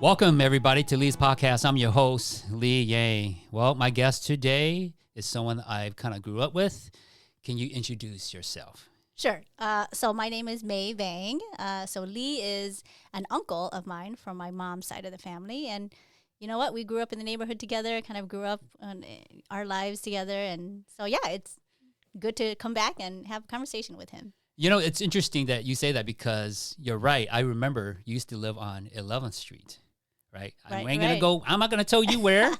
Welcome, everybody, to Lee's podcast. I'm your host, Lee Yang. Well, my guest today is someone I've kind of grew up with. Can you introduce yourself? Sure. So my name is Vang. So Lee is an uncle of mine from my mom's side of the family. And you know what? We grew up in the neighborhood together, kind of grew up on our lives together. And so, yeah, it's good to come back and have a conversation with him. You know, it's interesting that you say that because you're right. I remember you used to live on 11th Street, right? I'm not going to tell you where.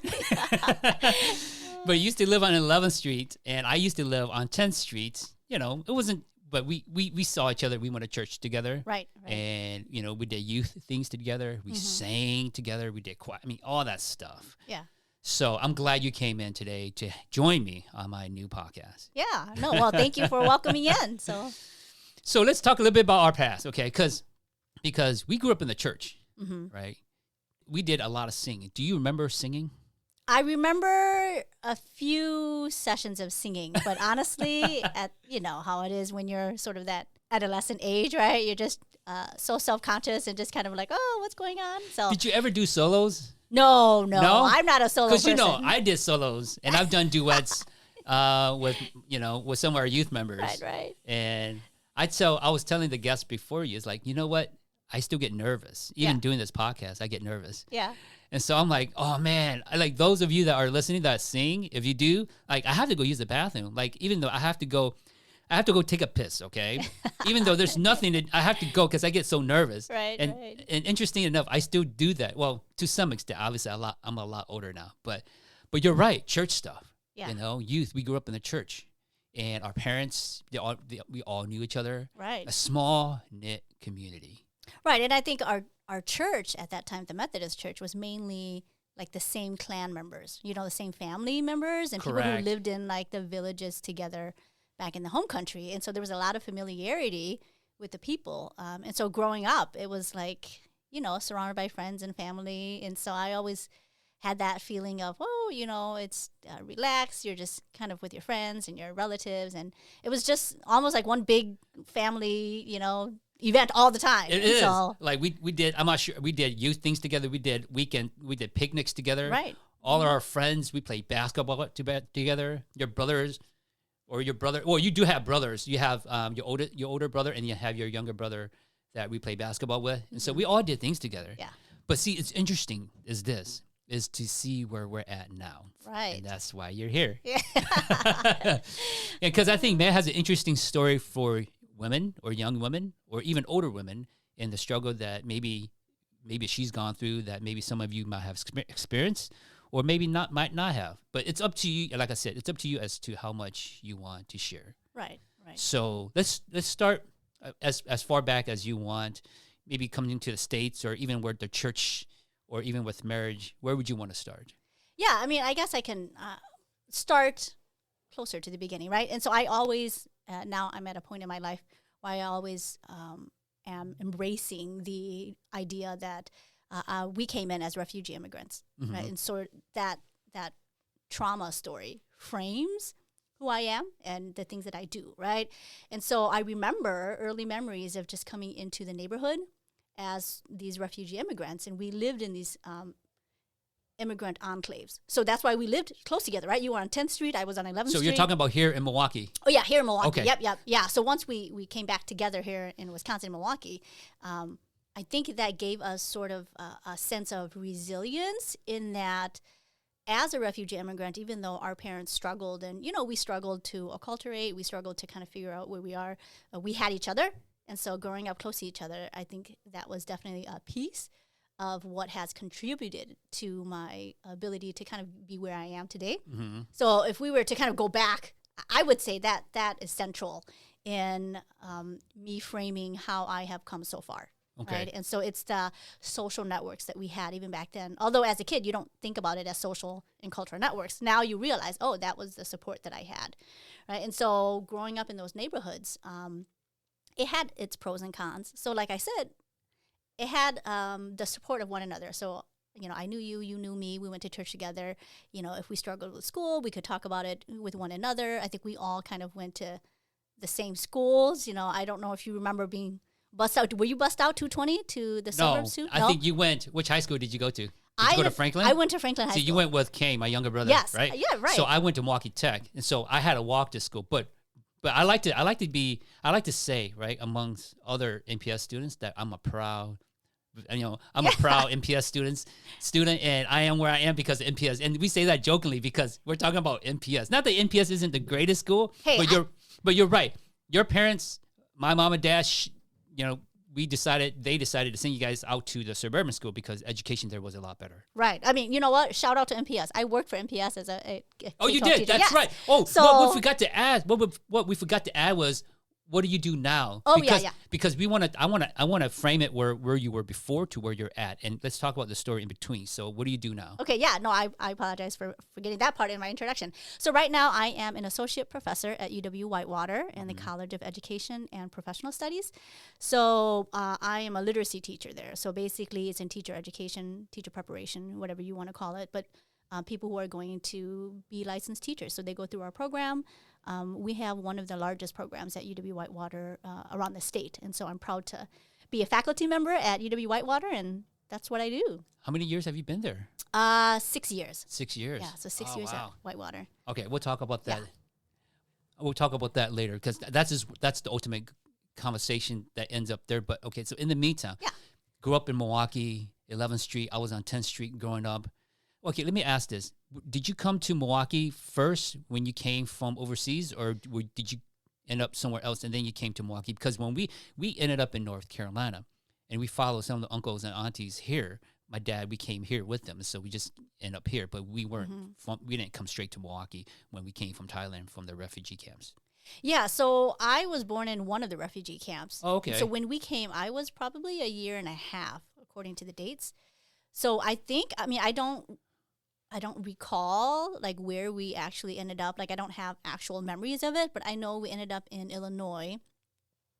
But you used to live on 11th Street, and I used to live on 10th Street. You know, it wasn't, but we saw each other. We went to church together. Right. And, you know, we did youth things together. We sang together. We did all that stuff. Yeah. So I'm glad you came in today to join me on my new podcast. Yeah. No, well, thank you for welcoming in. So let's talk a little bit about our past, okay? Because we grew up in the church, right? We did a lot of singing. Do you remember singing? I remember a few sessions of singing, but honestly, you know how it is when you're sort of that adolescent age, right? You're just so self-conscious and just kind of like, oh, what's going on? So did you ever do solos? No, I'm not a solo person. Because, you know, I did solos, and I've done duets with some of our youth members. Right. And I was telling the guests before you, it's like, you know what? I still get nervous. Even doing this podcast, I get nervous. Yeah. And so I'm like, oh man, like those of you that are listening that sing, if you do, like I have to go use the bathroom. Like even though I have to go take a piss, okay? Even though there's nothing that I have to go because I get so nervous. Right. And interesting enough, I still do that. Well, to some extent, obviously I'm a lot older now, but you're right, church stuff. Yeah. You know, youth, we grew up in the church, and our parents, we all knew each other. Right. A small knit community. Right, and I think our church at that time, the Methodist Church, was mainly like the same clan members, you know, the same family members and Correct. People who lived in like the villages together back in the home country. And so there was a lot of familiarity with the people. And so growing up, it was like, you know, surrounded by friends and family. And so I always had that feeling of, oh, you know, it's relaxed. You're just kind of with your friends and your relatives. And it was just almost like one big family, you know, event all the time. It is. Like we did, I'm not sure, we did youth things together. We did picnics together. Right. All of our friends, we played basketball together. Your brothers or your brother, well, you do have brothers. You have your older brother, and you have your younger brother that we play basketball with. And so we all did things together. Yeah. But see, it's interesting is to see where we're at now. Right. And that's why you're here. Yeah. Because I think Matt has an interesting story for women or young women or even older women in the struggle that maybe she's gone through, that maybe some of you might have experienced or maybe might not have. But it's up to you. Like I said, it's up to you as to how much you want to share. Right. So let's start as far back as you want, maybe coming into the States or even where the church or even with marriage. Where would you want to start? Yeah, I mean, I guess I can start closer to the beginning, right? And so I always, now I'm at a point in my life where I always am embracing the idea that we came in as refugee immigrants, right? And so that trauma story frames who I am and the things that I do, right? And so I remember early memories of just coming into the neighborhood as these refugee immigrants, and we lived in these immigrant enclaves. So that's why we lived close together, right? You were on 10th Street, I was on 11th Street. So you're talking about here in Milwaukee? Oh, yeah, here in Milwaukee. Okay. Yep. Yeah, so once we came back together here in Wisconsin, Milwaukee, I think that gave us sort of a sense of resilience in that as a refugee immigrant, even though our parents struggled, and, you know, we struggled to acculturate, we struggled to kind of figure out where we are, we had each other. And so growing up close to each other, I think that was definitely a piece of what has contributed to my ability to kind of be where I am today. Mm-hmm. So if we were to kind of go back, I would say that is central in me framing how I have come so far. Okay. Right? And so it's the social networks that we had even back then. Although as a kid, you don't think about it as social and cultural networks. Now you realize, oh, that was the support that I had. Right? And so growing up in those neighborhoods, it had its pros and cons. So like I said, it had the support of one another. So, you know, I knew you, you knew me. We went to church together. You know, if we struggled with school, we could talk about it with one another. I think we all kind of went to the same schools. You know, I don't know if you remember being bust out. Were you bust out 220 to the suburbs too? I think you went. Which high school did you go to? Did you go to Franklin? I went to Franklin High School. So you went with Kane, my younger brother, yes. right? Yeah, right. So I went to Milwaukee Tech, and so I had to walk to school. But I like to say, right, amongst other MPS students that I'm a proud MPS student, and I am where I am because of MPS. And we say that jokingly because we're talking about MPS. Not that MPS isn't the greatest school, but you're right. Your parents, my mom and dad, they decided to send you guys out to the suburban school because education there was a lot better. Right. I mean, you know what? Shout out to MPS. I worked for MPS as a oh, you did? teacher. That's yes. right. Oh, so, what we forgot to add. What we forgot to add was, what do you do now? Oh, because, yeah. Because I want to frame it where you were before to where you're at, and let's talk about the story in between. So, what do you do now? Okay, yeah, no, I apologize for getting that part in my introduction. So right now, I am an associate professor at UW-Whitewater in the College of Education and Professional Studies. So I am a literacy teacher there. So basically, it's in teacher education, teacher preparation, whatever you want to call it. But people who are going to be licensed teachers, so they go through our program. We have one of the largest programs at UW-Whitewater around the state. And so I'm proud to be a faculty member at UW-Whitewater, and that's what I do. How many years have you been there? 6 years. 6 years. Yeah, so 6 years at Whitewater. Okay, we'll talk about that. Yeah. We'll talk about that later because that's the ultimate conversation that ends up there. But okay, so in the meantime, grew up in Milwaukee, 11th Street. I was on 10th Street growing up. Okay, let me ask this. Did you come to Milwaukee first when you came from overseas, or did you end up somewhere else and then you came to Milwaukee? Because when we ended up in North Carolina and we followed some of the uncles and aunties here, my dad, we came here with them. So we just end up here, but we weren't we didn't come straight to Milwaukee when we came from Thailand from the refugee camps. Yeah, so I was born in one of the refugee camps. Oh, okay. So when we came, I was probably a year and a half, according to the dates. So I don't recall like where we actually ended up. Like I don't have actual memories of it, but I know we ended up in Illinois.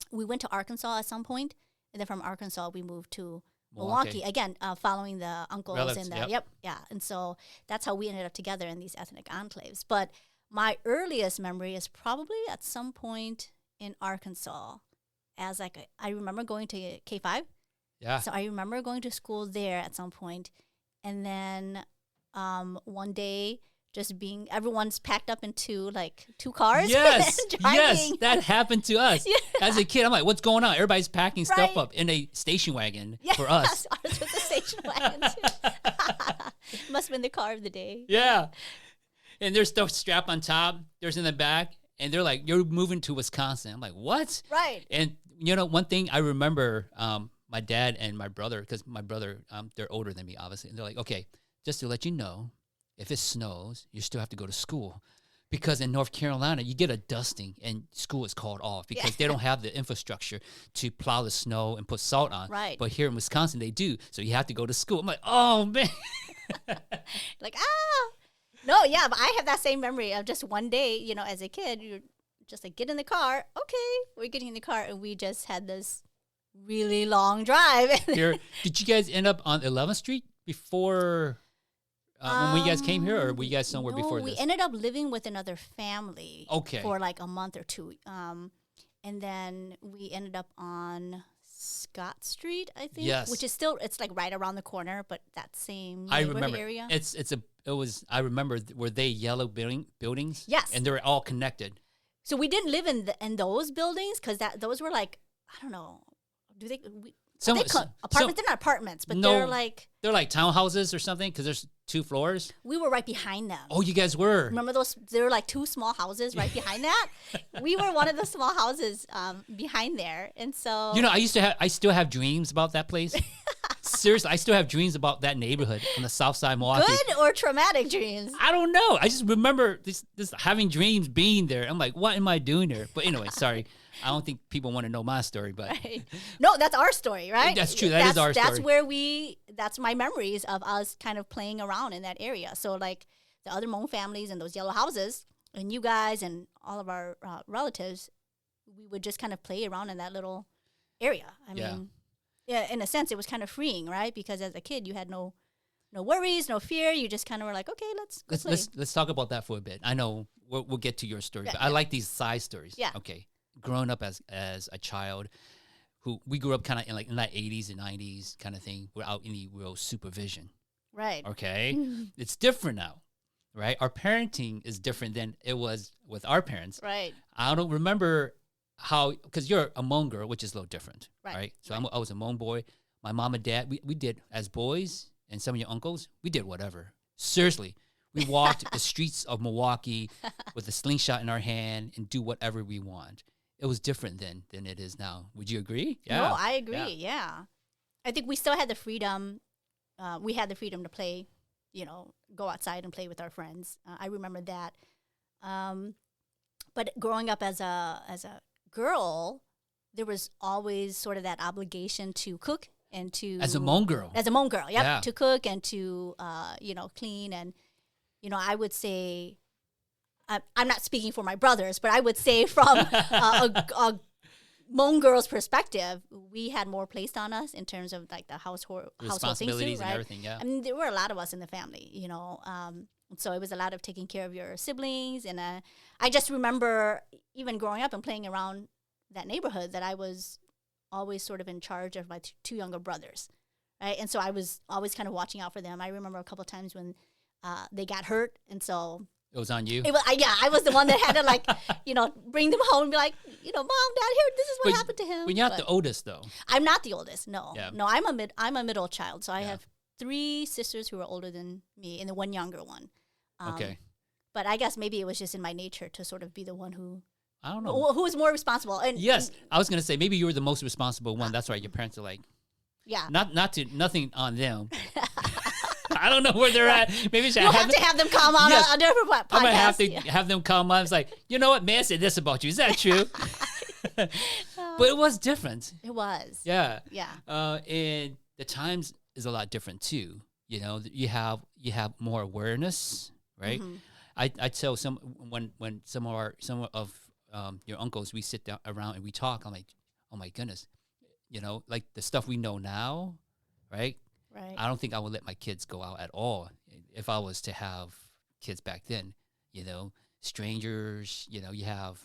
We went to Arkansas at some point, and then from Arkansas we moved to Milwaukee again, following the uncles relatives, and the and so that's how we ended up together in these ethnic enclaves. But my earliest memory is probably at some point in Arkansas, as like I remember going to K-5. Yeah. So I remember going to school there at some point, and then one day just being everyone's packed up into like two cars. Yes, yes, that happened to us. As a kid, I'm like, what's going on? Everybody's packing stuff up in a station wagon for us. Ours was a station wagon too. Must have been the car of the day. Yeah. And there's stuff strapped on top, there's in the back, and they're like, you're moving to Wisconsin. I'm like, what? Right. And one thing I remember, my dad and my brother, because my brother, they're older than me, obviously, and they're like, okay, just to let you know, if it snows, you still have to go to school. Because in North Carolina, you get a dusting and school is called off because they don't have the infrastructure to plow the snow and put salt on. Right. But here in Wisconsin, they do. So you have to go to school. I'm like, oh, man. Like, No, yeah, but I have that same memory of just one day, as a kid, you're just like, get in the car. Okay, we're getting in the car. And we just had this really long drive. Here, did you guys end up on 11th Street before... when you guys came here, or were you guys somewhere before this? We ended up living with another family for like a month or two. And then we ended up on Scott Street, I think. Yes. Which is still, it's like right around the corner, but that same I neighborhood remember. area. I remember, were they yellow buildings? Yes. And they were all connected. So we didn't live in those buildings because those were like, I don't know. Apartments? They're not apartments, but they're like townhouses or something because there's 2 floors. We were right behind them. Oh, you guys were. Remember those? There were like 2 small houses right behind that. We were one of the small houses behind there, and so I still have dreams about that place. Seriously, I still have dreams about that neighborhood on the south side of Milwaukee. Good or traumatic dreams? I don't know. I just remember this having dreams being there. I'm like, what am I doing there? But anyway, sorry. I don't think people want to know my story, but right. No, that's our story, right? That's true. That's our story. That's my memories of us kind of playing around in that area. So like the other Hmong families and those yellow houses and you guys and all of our relatives, we would just kind of play around in that little area. I mean, in a sense, it was kind of freeing, right? Because as a kid, you had no worries, no fear. You just kind of were like, okay, let's play. Let's talk about that for a bit. I know we'll get to your story, but I like these side stories. Yeah. Okay. Growing up as a child, who we grew up kind of in like in that 80s and 90s kind of thing without any real supervision. Right. Okay. It's different now, right? Our parenting is different than it was with our parents. Right. I don't remember how, because you're a Hmong girl, which is a little different, right? So right. I was a Hmong boy. My mom and dad, we did, as boys and some of your uncles, we did whatever. Seriously. We walked the streets of Milwaukee with a slingshot in our hand and do whatever we want. It was different then than it is now. Would you agree? Yeah. No, I agree. Yeah. I think we still had the freedom. We had the freedom to play, go outside and play with our friends. I remember that. But growing up as a girl, there was always sort of that obligation to cook and to... As a Hmong girl. As a Hmong girl, yep. Yeah. To cook and to, clean. And, I would say... I'm not speaking for my brothers, but I would say from a Hmong girl's perspective, we had more placed on us in terms of like the household responsibilities things too, right? And everything. Yeah, I mean, there were a lot of us in the family, so it was a lot of taking care of your siblings, and I just remember even growing up and playing around that neighborhood that I was always sort of in charge of my two younger brothers, right? And so I was always kind of watching out for them. I remember a couple of times when they got hurt, and so. It was on you? I was the one that had to, bring them home and be like, Mom, Dad, here, this is what happened to him. But you're not the oldest, though. I'm not the oldest, no. Yeah. No, I'm a middle child, so I have 3 sisters who are older than me and then 1 younger one. Okay. But I guess maybe it was just in my nature to sort of be the one who... I don't know. Who was more responsible. And I was going to say, maybe you were the most responsible one. That's right, your parents are like... Yeah. Nothing on them. I don't know where they're at. Maybe you'll have to have them come on a different podcast. I'm going to have to have them come on. It's like, you know what? Man said this about you. Is that true? But it was different. It was. Yeah. Yeah. And the times is a lot different too. You have more awareness, right? Mm-hmm. I tell when some of your uncles, we sit down around and we talk. I'm like, oh my goodness, like the stuff we know now, right? Right. I don't think I would let my kids go out at all if I was to have kids back then. Strangers. You have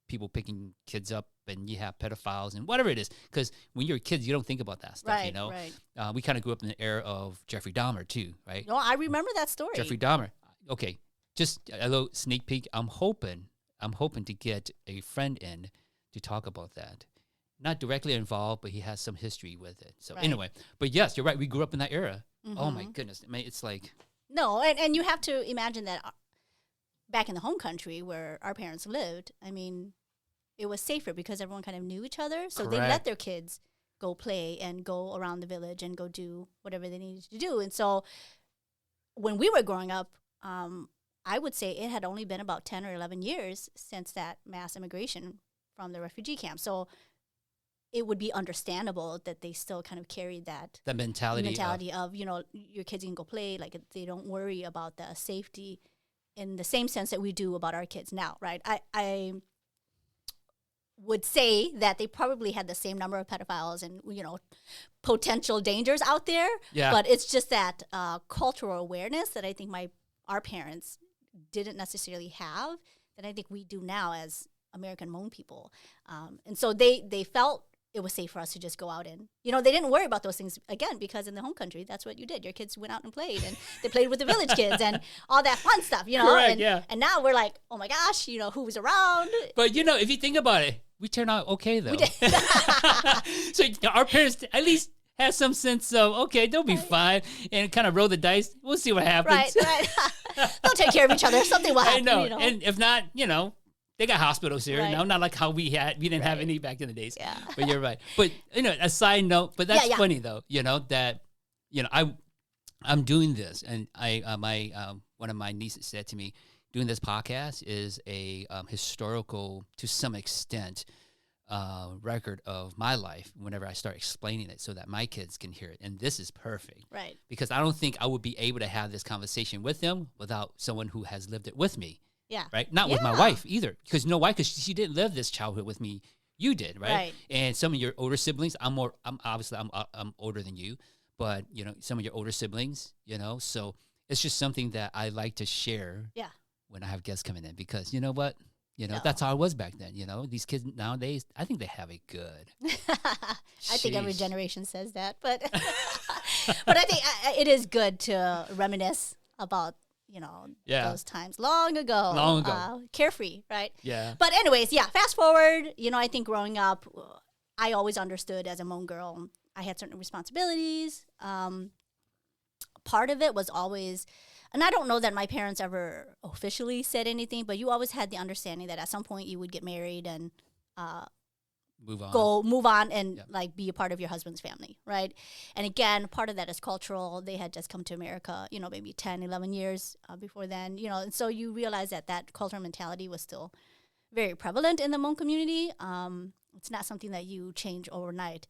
people picking kids up, and you have pedophiles and whatever it is. Because when you're kids, you don't think about that stuff. Right. Right. We kind of grew up in the era of Jeffrey Dahmer too, right? No, I remember that story. Jeffrey Dahmer. Okay, just a little sneak peek. I'm hoping to get a friend in to talk about that. Not directly involved, but he has some history with it. So anyway, but yes, you're right. We grew up in that era. Mm-hmm. Oh my goodness. I mean, it's like... No, and you have to imagine that back in the home country where our parents lived, I mean, it was safer because everyone kind of knew each other. So they let their kids go play and go around the village and go do whatever they needed to do. And so when we were growing up, I would say it had only been about 10 or 11 years since that mass immigration from the refugee camp. So it would be understandable that they still kind of carried that mentality of your kids can go play, like they don't worry about the safety in the same sense that we do about our kids now, right? I would say that they probably had the same number of pedophiles and potential dangers out there, but it's just that cultural awareness that I think our parents didn't necessarily have that I think we do now as American Hmong people, and so they felt it was safe for us to just go out and, they didn't worry about those things, again, because in the home country, that's what you did. Your kids went out and played, and they played with the village kids and all that fun stuff, Correct, and now we're like, oh my gosh, who's around? But, if you think about it, we turned out okay, though. So our parents at least had some sense of, okay, they'll be fine, and kind of roll the dice. We'll see what happens. Right. They'll take care of each other. Something will happen, I know. And if not, they got hospitals here, not like how we didn't have any back in the days. Yeah. But you're right. But a side note, but that's funny though, that I'm doing this, and one of my nieces said to me, doing this podcast is a historical, to some extent, record of my life whenever I start explaining it so that my kids can hear it. And this is perfect. Right. Because I don't think I would be able to have this conversation with them without someone who has lived it with me. Yeah. Right. Not with my wife either. Because why? Because she didn't live this childhood with me. You did, right? And some of your older siblings, I'm obviously older than you, but some of your older siblings, so it's just something that I like to share. Yeah. When I have guests coming in, because you know what, You know, No. that's how it was back then. You know, these kids nowadays, I think they have it good. I think every generation says that, but but I think it is good to reminisce about, you know, those times long ago. Carefree, right? Yeah. But anyways, yeah, fast forward, you know, I think growing up, I always understood as a Hmong girl, I had certain responsibilities. Part of it was always, and I don't know that my parents ever officially said anything, but you always had the understanding that at some point you would get married and move on and like be a part of your husband's family, right? And again, part of that is cultural. They had just come to America, you know, maybe 10, 11 years before then, you know, and so you realize that cultural mentality was still very prevalent in the Hmong community. It's not something that you change overnight.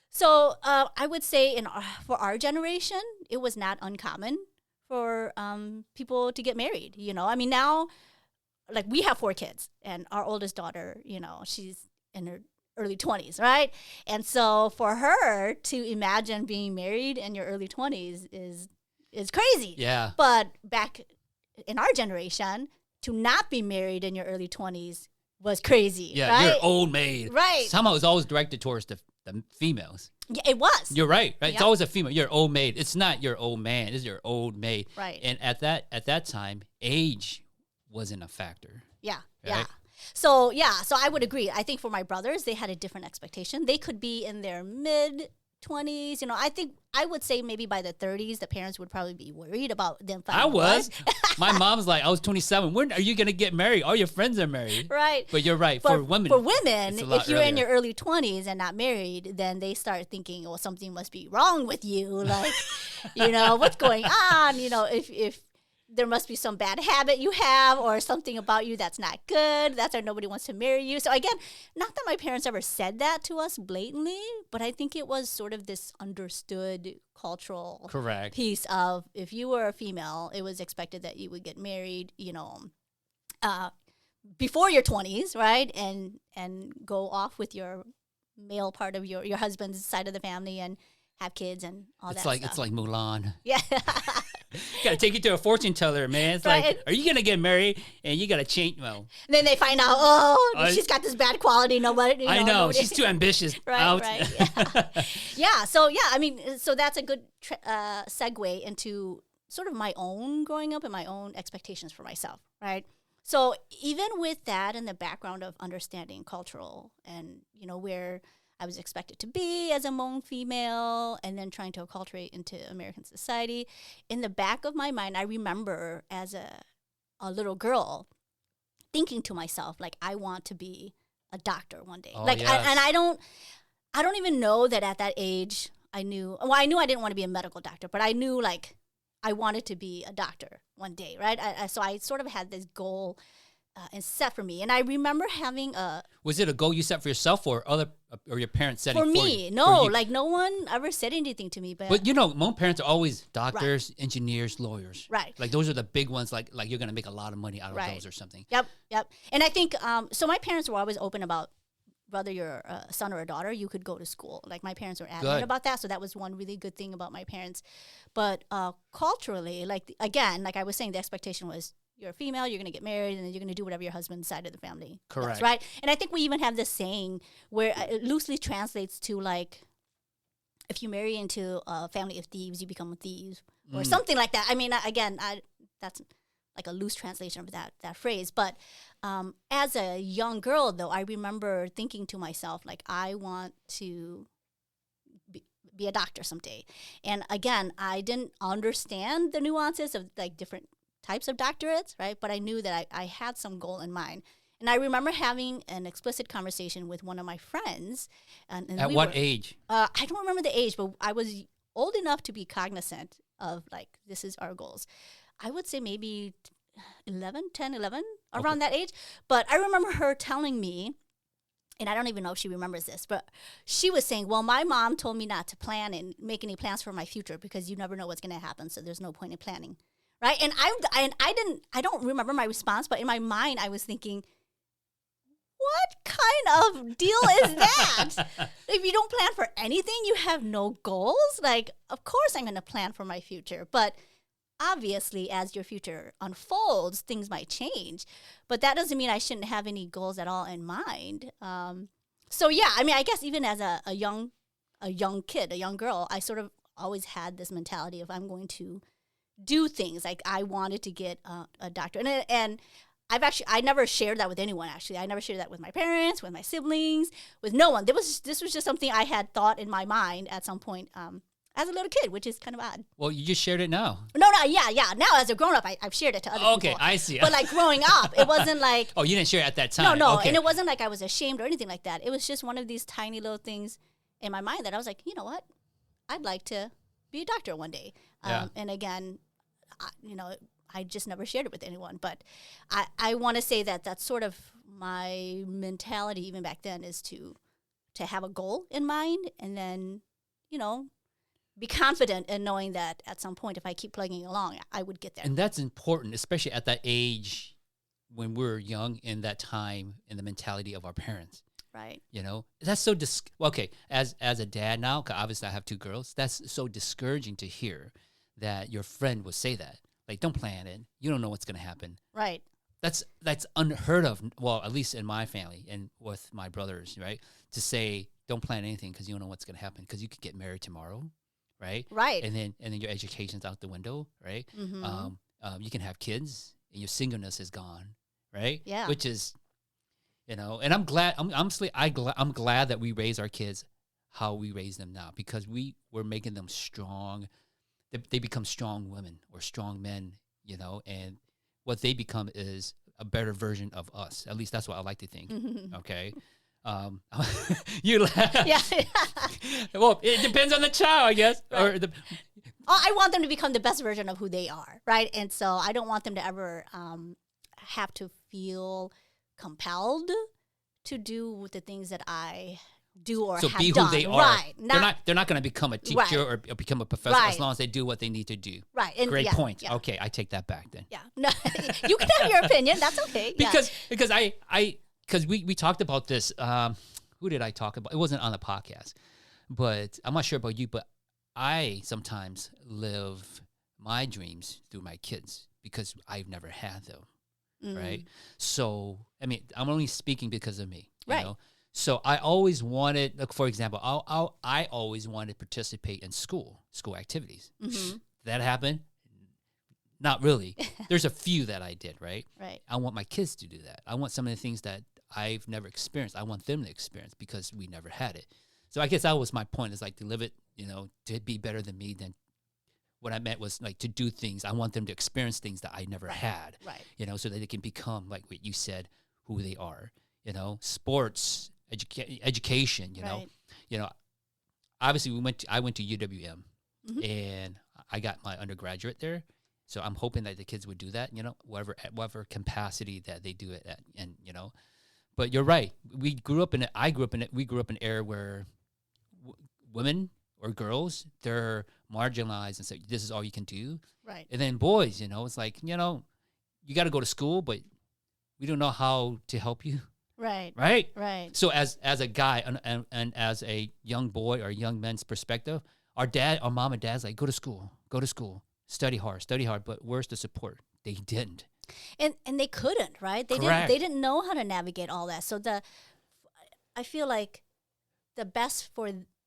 So I would say for our generation, it was not uncommon for people to get married. You know, I mean, now, like, we have 4 kids, and our oldest daughter, you know, she's in her early 20s, right? And so for her to imagine being married in your early 20s is crazy. Yeah. But back in our generation, to not be married in your early 20s was crazy. Yeah, right? you're an old maid. Right. Somehow it's always directed towards the females. Yeah, it was. You're right? It's always a female. You're an old maid. It's not your old man. It's your old maid. Right. And at that time, age wasn't a factor. Yeah. Right? Yeah. So I would agree. I think for my brothers, they had a different expectation. They could be in their mid-20s. You know, I would say maybe by the 30s, the parents would probably be worried about them finding I was. one. My mom's like, I was 27. When are you going to get married? All your friends are married. Right. But you're right. But for women, if you're in your early 20s and not married, then they start thinking, well, something must be wrong with you. Like, you know, what's going on? You know, if there must be some bad habit you have or something about you that's not good. That's why nobody wants to marry you. So again, not that my parents ever said that to us blatantly, but I think it was sort of this understood cultural piece of if you were a female, it was expected that you would get married, you know, before your 20s, right? And go off with your male part of your husband's side of the family and have kids and all that stuff. It's like Mulan. Yeah. Gotta take you to a fortune teller, man. It's like, are you gonna get married? And you gotta change. Well, and then they find out, she's got this bad quality. Nobody. I know she's too ambitious. Right. Yeah. So I mean, so that's a good segue into sort of my own growing up and my own expectations for myself, right? So even with that in the background of understanding cultural and, you know, where I was expected to be as a Hmong female and then trying to acculturate into American society, in the back of my mind, I remember as a little girl thinking to myself, like, I want to be a doctor one day. I don't even know that at that age I knew I didn't want to be a medical doctor, but I knew, like, I wanted to be a doctor one day, right? So I sort of had this goal and set for me. And I remember having Was it a goal you set for yourself or your parents setting for me? You? No, like no one ever said anything to me. But you know, Hmong parents are always doctors, engineers, lawyers. Right. Like those are the big ones, like you're going to make a lot of money out of those or something. Yep. And I think, so my parents were always open about whether you're a son or a daughter, you could go to school. Like my parents were adamant about that. So that was one really good thing about my parents. But culturally, like, again, like I was saying, the expectation was, you're a female, you're going to get married, and then you're going to do whatever your husband's side of the family does, right? And I think we even have this saying where it loosely translates to, like, if you marry into a family of thieves, you become a thief, or something like that. I mean, again, that's like a loose translation of that phrase. But as a young girl, though, I remember thinking to myself, like, I want to be a doctor someday. And again, I didn't understand the nuances of, like, different types of doctorates, right? But I knew that I had some goal in mind. And I remember having an explicit conversation with one of my friends. And At what age? I don't remember the age, but I was old enough to be cognizant of, like, this is our goals. I would say maybe 10, 11, around that age. But I remember her telling me, and I don't even know if she remembers this, but she was saying, well, my mom told me not to plan and make any plans for my future because you never know what's going to happen, so there's no point in planning. Right, and I don't remember my response, but in my mind I was thinking, what kind of deal is that? If you don't plan for anything, you have no goals. Like, of course I'm going to plan for my future, but obviously, as your future unfolds, things might change, but that doesn't mean I shouldn't have any goals at all in mind. So yeah, I mean, I guess even as a young kid, a young girl, I sort of always had this mentality of I'm going to do things. Like I wanted to get a doctorate, and I never shared that with anyone. Actually, I never shared that with my parents, with my siblings, with no one. This was just something I had thought in my mind at some point. As a little kid, which is kind of odd. Well, you just shared it now. No, yeah. Now, as a grown-up, I've shared it to other people. Okay, I see. But, like, growing up, it wasn't like... Oh, you didn't share it at that time. No, okay. And it wasn't like I was ashamed or anything like that. It was just one of these tiny little things in my mind that I was like, you know what? I'd like to be a doctor one day. And again, I just never shared it with anyone. But I want to say that that's sort of my mentality even back then is to have a goal in mind and then, be confident in knowing that at some point, if I keep plugging along, I would get there. And that's important, especially at that age when we're young in that time in the mentality of our parents. Right. That's so, okay, as a dad now, 'cause obviously I have 2 girls, that's so discouraging to hear that your friend would say that. Like, don't plan it. You don't know what's going to happen. Right. That's unheard of, well, at least in my family and with my brothers, right? To say, don't plan anything because you don't know what's going to happen because you could get married tomorrow. Right. And then your education's out the window, right? Mm-hmm. You can have kids, and your singleness is gone, right? Yeah. Which is, and I'm glad. I'm glad that we raise our kids how we raise them now because we're making them strong. They become strong women or strong men, and what they become is a better version of us. At least that's what I like to think. Okay. You laugh. Yeah. Well, it depends on the child, I guess. Right. I want them to become the best version of who they are, right? And so I don't want them to ever have to feel compelled to do the things that I do or have be done. Who they are. Right. They're not going to become a teacher or become a professor as long as they do what they need to do. Right. And great point. Yeah. Okay, I take that back then. Yeah. No, you can have your opinion. That's okay. Because we talked about this. Who did I talk about? It wasn't on the podcast, but I'm not sure about you. But I sometimes live my dreams through my kids because I've never had them, right? So I mean, I'm only speaking because of me, you know. So I always wanted, like, for example, I always wanted to participate in school activities. Mm-hmm. That happened. Not really. There's a few that I did, right? Right. I want my kids to do that. I want some of the things that I've never experienced. I want them to experience because we never had it. So I guess that was my point, is like to live it, to be better than me. Then what I meant was like to do things. I want them to experience things that I never had, right. So that they can become, like what you said, who they are, sports, education, right. Obviously I went to UWM and I got my undergraduate there. So I'm hoping that the kids would do that, whatever capacity that they do it at, and But you're right. We grew up in it. We grew up in an era where women or girls, they're marginalized and say, "This is all you can do." Right. And then boys, it's like, you got to go to school, but we don't know how to help you. Right. Right. Right. So as a guy and as a young boy or young man's perspective, our mom and dad's like, go to school, study hard. But where's the support? They didn't. And they couldn't, right? They didn't know how to navigate all that. So I feel like the best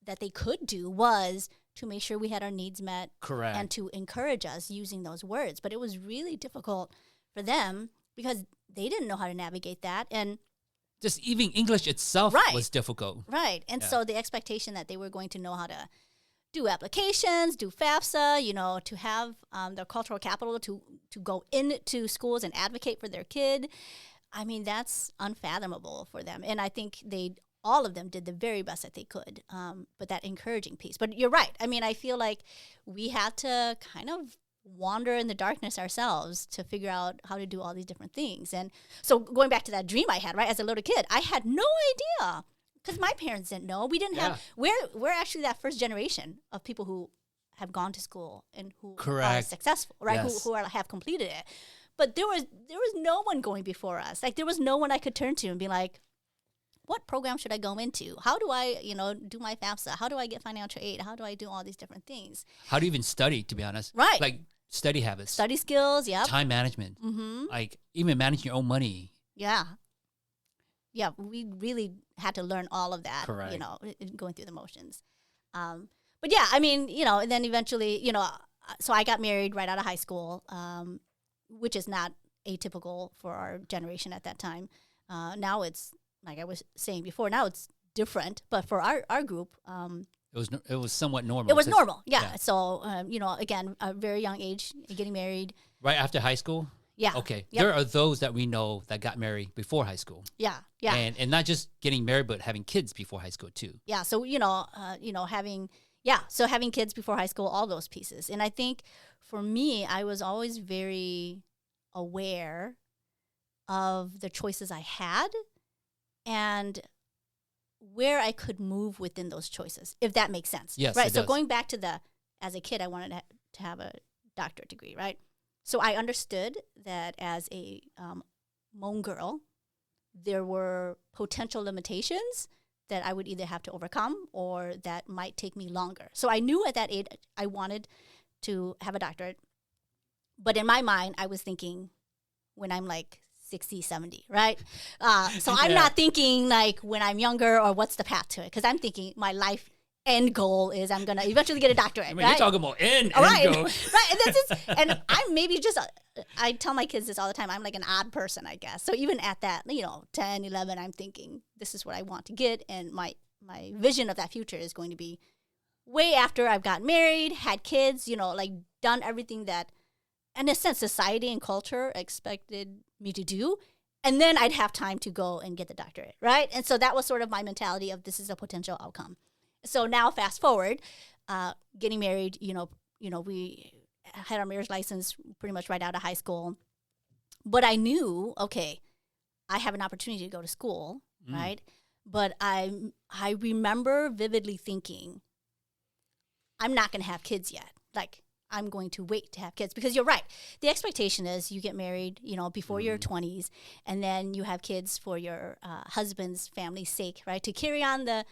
that they could do was to make sure we had our needs met. Correct. And to encourage us using those words. But it was really difficult for them because they didn't know how to navigate that. And just even English itself was difficult. Right. And so the expectation that they were going to know how to do applications, do FAFSA, to have their cultural capital to go into schools and advocate for their kid. I mean, that's unfathomable for them. And I think all of them did the very best that they could, but that encouraging piece. But you're right. I mean, I feel like we had to kind of wander in the darkness ourselves to figure out how to do all these different things. And so going back to that dream I had, right, as a little kid, I had no idea because my parents didn't know. We didn't have, we're actually that first generation of people who have gone to school and who are successful, right, yes. who have completed it. But there was no one going before us. Like, there was no one I could turn to and be like, what program should I go into? How do I, do my FAFSA? How do I get financial aid? How do I do all these different things? How do you even study, to be honest? Right. Like, study habits, study skills, time management, like even managing your own money. Yeah. Yeah, we really had to learn all of that, Correct. you know, going through the motions. But yeah, I mean, you know, and then eventually, you know, so I got married right out of high school, which is not atypical for our generation at that time. Now it's, like I was saying before, now it's different. But for our group, it was somewhat normal. It was normal, yeah. So, you know, again, a very young age, getting married. Right after high school? Yeah. Okay. Yep. There are those that we know that got married before high school. Yeah. Yeah. And not just getting married, but having kids before high school too. Yeah. So, having kids before high school, all those pieces. And I think for me, I was always very aware of the choices I had and where I could move within those choices, if that makes sense. Yes, right. It So does. going back to as a kid, I wanted to have a doctorate degree, right? So I understood that as a Hmong girl, there were potential limitations that I would either have to overcome or that might take me longer. So I knew at that age I wanted to have a doctorate. But in my mind, I was thinking when I'm like 60, 70, right? So I'm not thinking like when I'm younger or what's the path to it. Because I'm thinking my life end goal is I'm going to eventually get a doctorate. I mean, right? you're talking about end goal. Right. And I'm maybe just, I tell my kids this all the time, I'm like an odd person, I guess. So even at that, 10, 11, I'm thinking this is what I want to get. And my vision of that future is going to be way after I've gotten married, had kids, like done everything that, in a sense, society and culture expected me to do. And then I'd have time to go and get the doctorate, right? And so that was sort of my mentality of this is a potential outcome. So now fast forward, getting married, we had our marriage license pretty much right out of high school. But I knew, okay, I have an opportunity to go to school, right? But I remember vividly thinking, I'm not going to have kids yet. Like, I'm going to wait to have kids. Because you're right. The expectation is you get married, before your 20s, and then you have kids for your husband's family's sake, right? To carry on the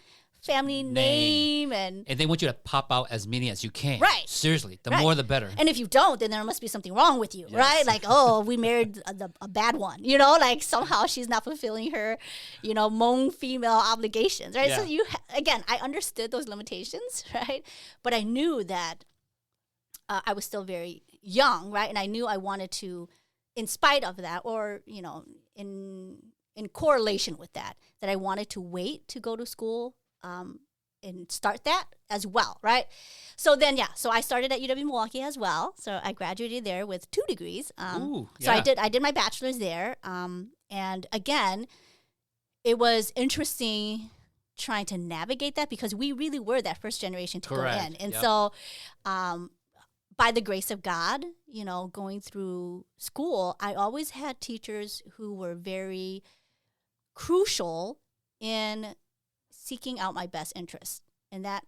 family name. And they want you to pop out as many as you can. Right. Seriously. The more, the better. And if you don't, then there must be something wrong with you, right? Like, oh, we married a bad one, like somehow she's not fulfilling her, Hmong female obligations, right? Yeah. So again, I understood those limitations, right? But I knew that I was still very young, right? And I knew I wanted to, in spite of that, or, in correlation with that I wanted to wait to go to school and start that as well, right? So then, so I started at UW-Milwaukee as well. So I graduated there with 2 degrees. So I did my bachelor's there. And again, it was interesting trying to navigate that because we really were that first generation to Correct. go in. And so by the grace of God, going through school, I always had teachers who were very crucial in seeking out my best interests. And that,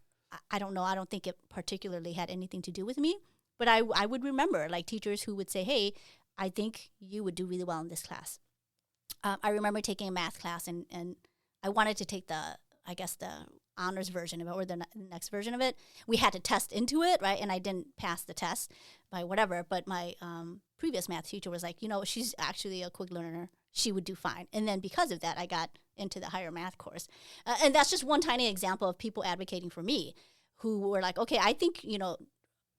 I don't know, I don't think it particularly had anything to do with me, but I would remember like teachers who would say, hey, I think you would do really well in this class. I remember taking a math class and I wanted to take the honors version of it or the next version of it. We had to test into it, right? And I didn't pass the test by whatever, but my previous math teacher was like, she's actually a quick learner. She would do fine. And then because of that, I got into the higher math course. And that's just one tiny example of people advocating for me who were like, okay, I think,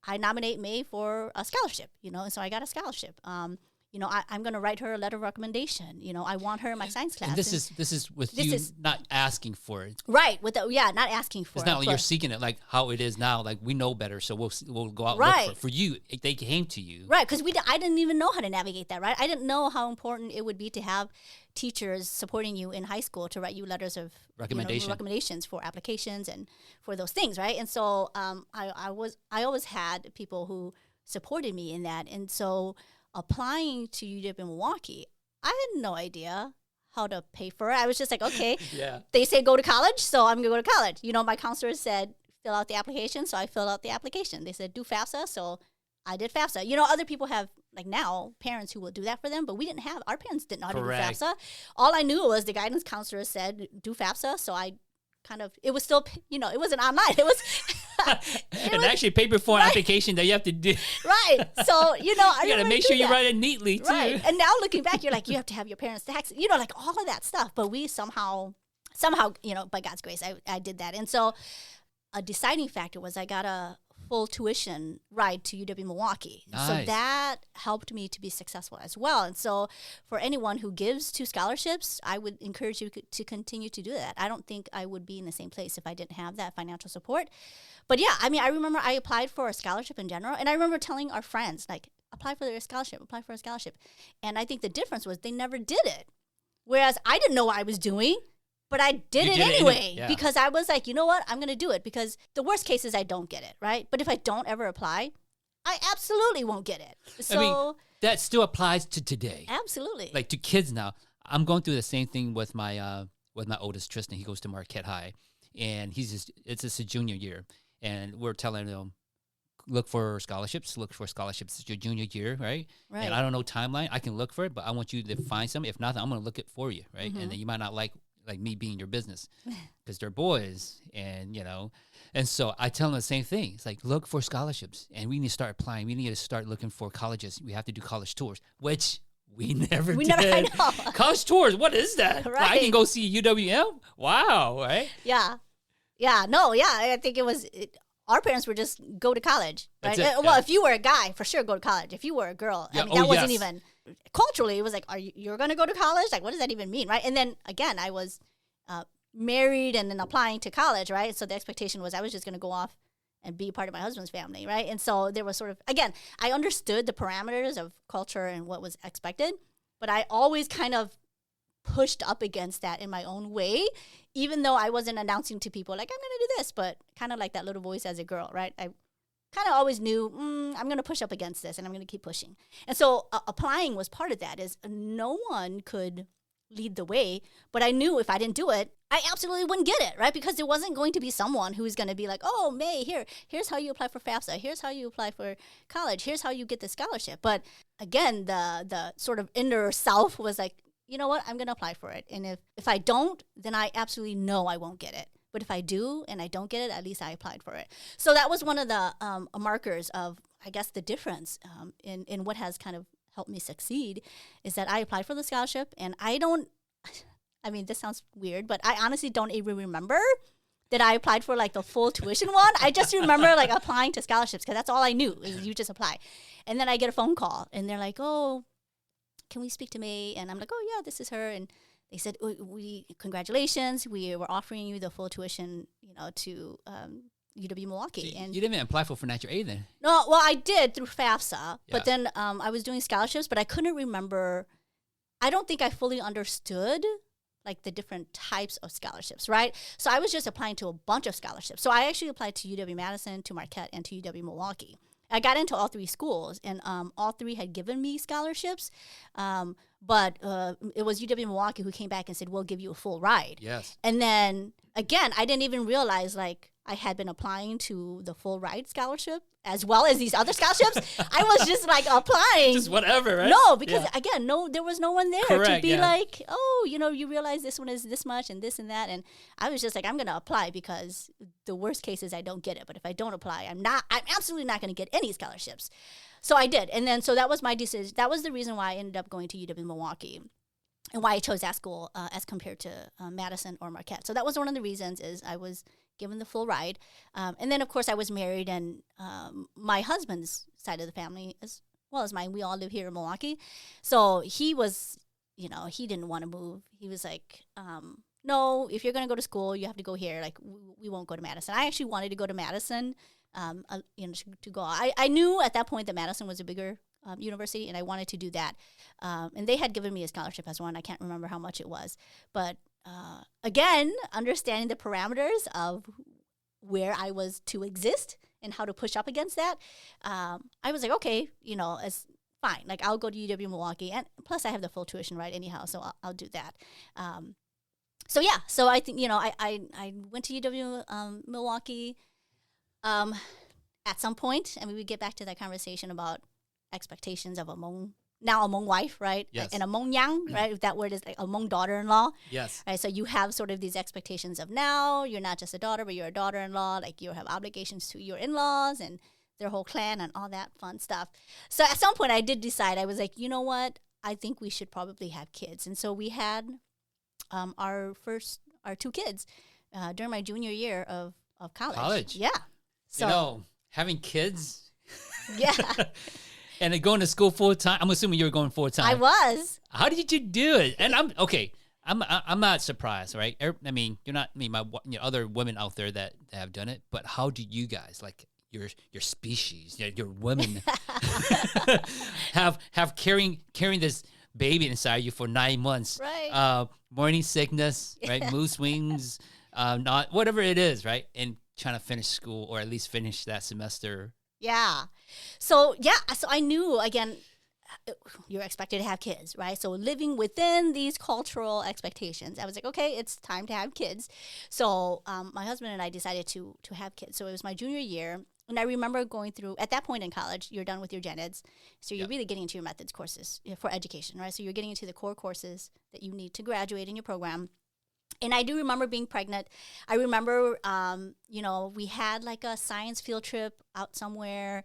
I nominate May for a scholarship, and so I got a scholarship. I'm going to write her a letter of recommendation. I want her in my science class. And this is with you not asking for it. Right. Not asking for it. It's not like you're seeking it like how it is now. Like we know better, so we'll go out and look for it. For you, they came to you. Right, because I didn't even know how to navigate that, right? I didn't know how important it would be to have teachers supporting you in high school to write you letters of recommendations for applications and for those things, right? And so I always had people who supported me in that. And so applying to UW-Milwaukee, I had no idea how to pay for it. I was just like, okay, They say go to college, so I'm going to go to college. My counselor said, fill out the application, so I filled out the application. They said, do FAFSA, so I did FAFSA. Other people have, like now, parents who will do that for them, but our parents didn't know how to do FAFSA. All I knew was the guidance counselor said, do FAFSA, so I it was still, it wasn't online. It was, And actually paper form application that you have to do. Right. So, you got to make sure you write it neatly too. Right. And now looking back, you're like, you have to have your parents' taxes, like all of that stuff. But we somehow, by God's grace, I did that. And so a deciding factor was I got a full tuition ride to UW-Milwaukee. Nice. So that helped me to be successful as well. And so for anyone who gives to scholarships, I would encourage you to continue to do that. I don't think I would be in the same place if I didn't have that financial support. But yeah, I remember I applied for a scholarship in general, and I remember telling our friends, like, apply for a scholarship. And I think the difference was they never did it. Whereas I didn't know what I was doing. But I did it anyway because I was like, you know what? I'm going to do it because the worst case is I don't get it, right? But if I don't ever apply, I absolutely won't get it. So that still applies to today. Absolutely. Like to kids now. I'm going through the same thing with my oldest Tristan. He goes to Marquette High, and it's a junior year, and we're telling him, look for scholarships. It's your junior year, right? Right. And I don't know timeline. I can look for it, but I want you to find some. If not, I'm going to look it for you, right? Mm-hmm. And then you might not like me being your business because they're boys and so I tell them the same thing. It's like, look for scholarships and we need to start applying. We need to start looking for colleges. We have to do college tours, which we never did. I know. College tours, what is that? Right. I can go see UWM? Wow, right? Yeah. I think our parents were just go to college, right? If you were a guy, for sure go to college. If you were a girl, that wasn't even culturally. It was like, you're going to go to college? Like, what does that even mean, right? And then again, I was married and then applying to college, right? So the expectation was I was just going to go off and be part of my husband's family, right? And so there was sort of, again, I understood the parameters of culture and what was expected, but I always kind of pushed up against that in my own way, even though I wasn't announcing to people like, I'm going to do this, but kind of like that little voice as a girl, right? I kind of always knew, I'm going to push up against this and I'm going to keep pushing. And so applying was part of that. Is no one could lead the way, but I knew if I didn't do it, I absolutely wouldn't get it, right? Because there wasn't going to be someone who was going to be like, oh, May, here's how you apply for FAFSA. Here's how you apply for college. Here's how you get the scholarship. But again, the sort of inner self was like, you know what, I'm going to apply for it. And if I don't, then I absolutely know I won't get it. But if I do and I don't get it, at least I applied for it. So that was one of the markers of, I guess, the difference in what has kind of helped me succeed is that I applied for the scholarship. And this sounds weird, but I honestly don't even remember that I applied for like the full tuition one. I just remember like applying to scholarships because that's all I knew is you just apply. And then I get a phone call and they're like, oh, can we speak to May? And I'm like, oh yeah, this is her. And they said, congratulations, we were offering you the full tuition, to UW-Milwaukee. So and you didn't even apply for financial aid then? No, well, I did through FAFSA, but then I was doing scholarships, but I couldn't remember. I don't think I fully understood like the different types of scholarships, right? So I was just applying to a bunch of scholarships. So I actually applied to UW-Madison, to Marquette, and to UW-Milwaukee. I got into all three schools, and all three had given me scholarships, but it was UW-Milwaukee who came back and said, we'll give you a full ride. Yes. And then, again, I didn't even realize, like, I had been applying to the full ride scholarship as well as these other scholarships. I was just, like, applying. Just whatever, right? No, because, again, there was no one there to be like, oh, you realize this one is this much and this and that. And I was just like, I'm going to apply because the worst case is I don't get it. But if I don't apply, I'm absolutely not going to get any scholarships. So I did. And then, so that was my decision. That was the reason why I ended up going to UW-Milwaukee and why I chose that school as compared to Madison or Marquette. So that was one of the reasons is I was given the full ride. And then, of course, I was married, and my husband's side of the family, as well as mine, we all live here in Milwaukee. So he was, he didn't want to move. He was like, no, if you're going to go to school, you have to go here. Like, we won't go to Madison. I actually wanted to go to Madison, to go. I knew at that point that Madison was a bigger university, and I wanted to do that. And they had given me a scholarship as one. I can't remember how much it was. But again, understanding the parameters of where I was to exist and how to push up against that, I was like, okay, as fine. Like, I'll go to UW-Milwaukee. And plus, I have the full tuition right anyhow, so I'll do that. So I think, I went to UW-Milwaukee at some point, and we would get back to that conversation about expectations of a Hmong now a Hmong wife, right? Yes. And a Hmong yang, right? That word is like a Hmong daughter-in-law. Yes. Right. So you have sort of these expectations of now you're not just a daughter, but you're a daughter-in-law. Like you have obligations to your in-laws and their whole clan and all that fun stuff. So at some point I did decide, I was like, you know what? I think we should probably have kids. And so we had our 2 kids during my junior year of college. Yeah. So having kids. Yeah. And then going to school full time. I'm assuming you were going full time. I was. How did you do it? And I'm not surprised, right? I mean, you're not my other women out there that have done it, but how do you guys, like your species, your women, have carrying this baby inside you for 9 months? Right. Morning sickness, right? Mood swings, not whatever it is, right? And trying to finish school or at least finish that semester. Yeah. So I knew, again, you're expected to have kids, right? So living within these cultural expectations, I was like, okay, it's time to have kids. So my husband and I decided to have kids. So it was my junior year. And I remember going through, at that point in college, you're done with your gen eds. So you're really getting into your methods courses for education, right? So you're getting into the core courses that you need to graduate in your program. And I do remember being pregnant. I remember, we had like a science field trip out somewhere,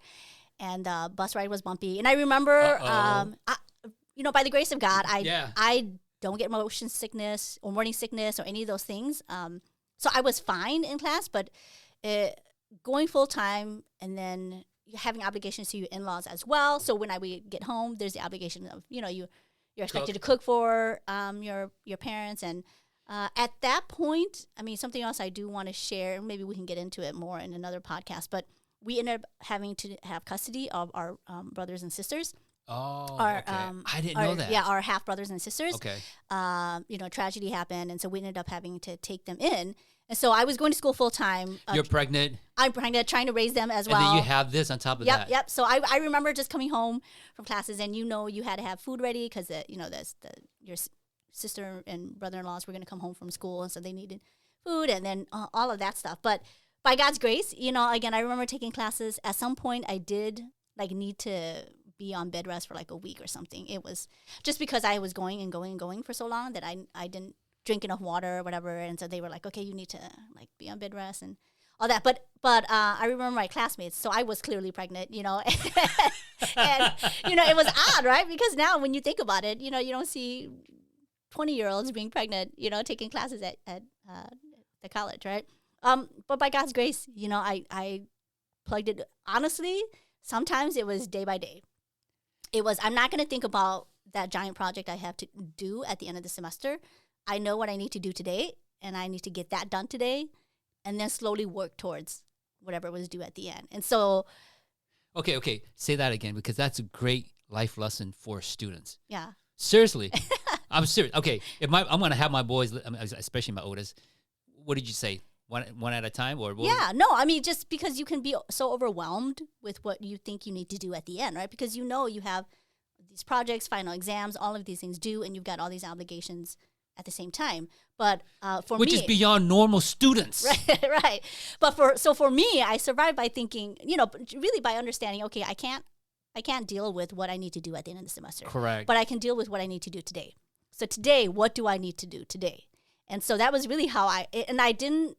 and the bus ride was bumpy. And I remember, by the grace of God, I don't get motion sickness or morning sickness or any of those things. So I was fine in class, but going full time and then having obligations to your in-laws as well. So when I would get home, there's the obligation of, you're expected to cook for your parents. And at that point, I mean, something else I do want to share, maybe we can get into it more in another podcast, but we ended up having to have custody of our brothers and sisters. Oh, okay. I didn't know that. Yeah, our half brothers and sisters. Okay. Tragedy happened, and so we ended up having to take them in. And so I was going to school full time. You're pregnant. I'm pregnant, trying to raise them as well. And then you have this on top of that. Yep. So I remember just coming home from classes, and you had to have food ready because your sister and brother-in-laws were going to come home from school, and so they needed food, and then all of that stuff. But by God's grace, again, I remember taking classes. At some point, I did need to be on bed rest for like a week or something. It was just because I was going and going and going for so long that I didn't drink enough water or whatever, and so they were like, okay, you need to be on bed rest and all that. But I remember my classmates, so I was clearly pregnant, and it was odd, right? Because now when you think about it, you don't see 20-year-olds being pregnant, taking classes at the college, right? But by God's grace, I plugged it. Honestly, sometimes it was day by day. I'm not going to think about that giant project I have to do at the end of the semester. I know what I need to do today, and I need to get that done today, and then slowly work towards whatever was due at the end. And so... Okay. Say that again, because that's a great life lesson for students. Yeah. Seriously. I'm serious. Okay, I'm going to have my boys, especially my oldest, what did you say? One at a time? Yeah, no, I mean, just because you can be so overwhelmed with what you think you need to do at the end, right? Because you have these projects, final exams, all of these things due, and you've got all these obligations at the same time. But for which me... Which is beyond normal students. Right. But for me, I survived by thinking, really by understanding, okay, I can't deal with what I need to do at the end of the semester. Correct. But I can deal with what I need to do today. So today, what do I need to do today? And so that was really how I didn't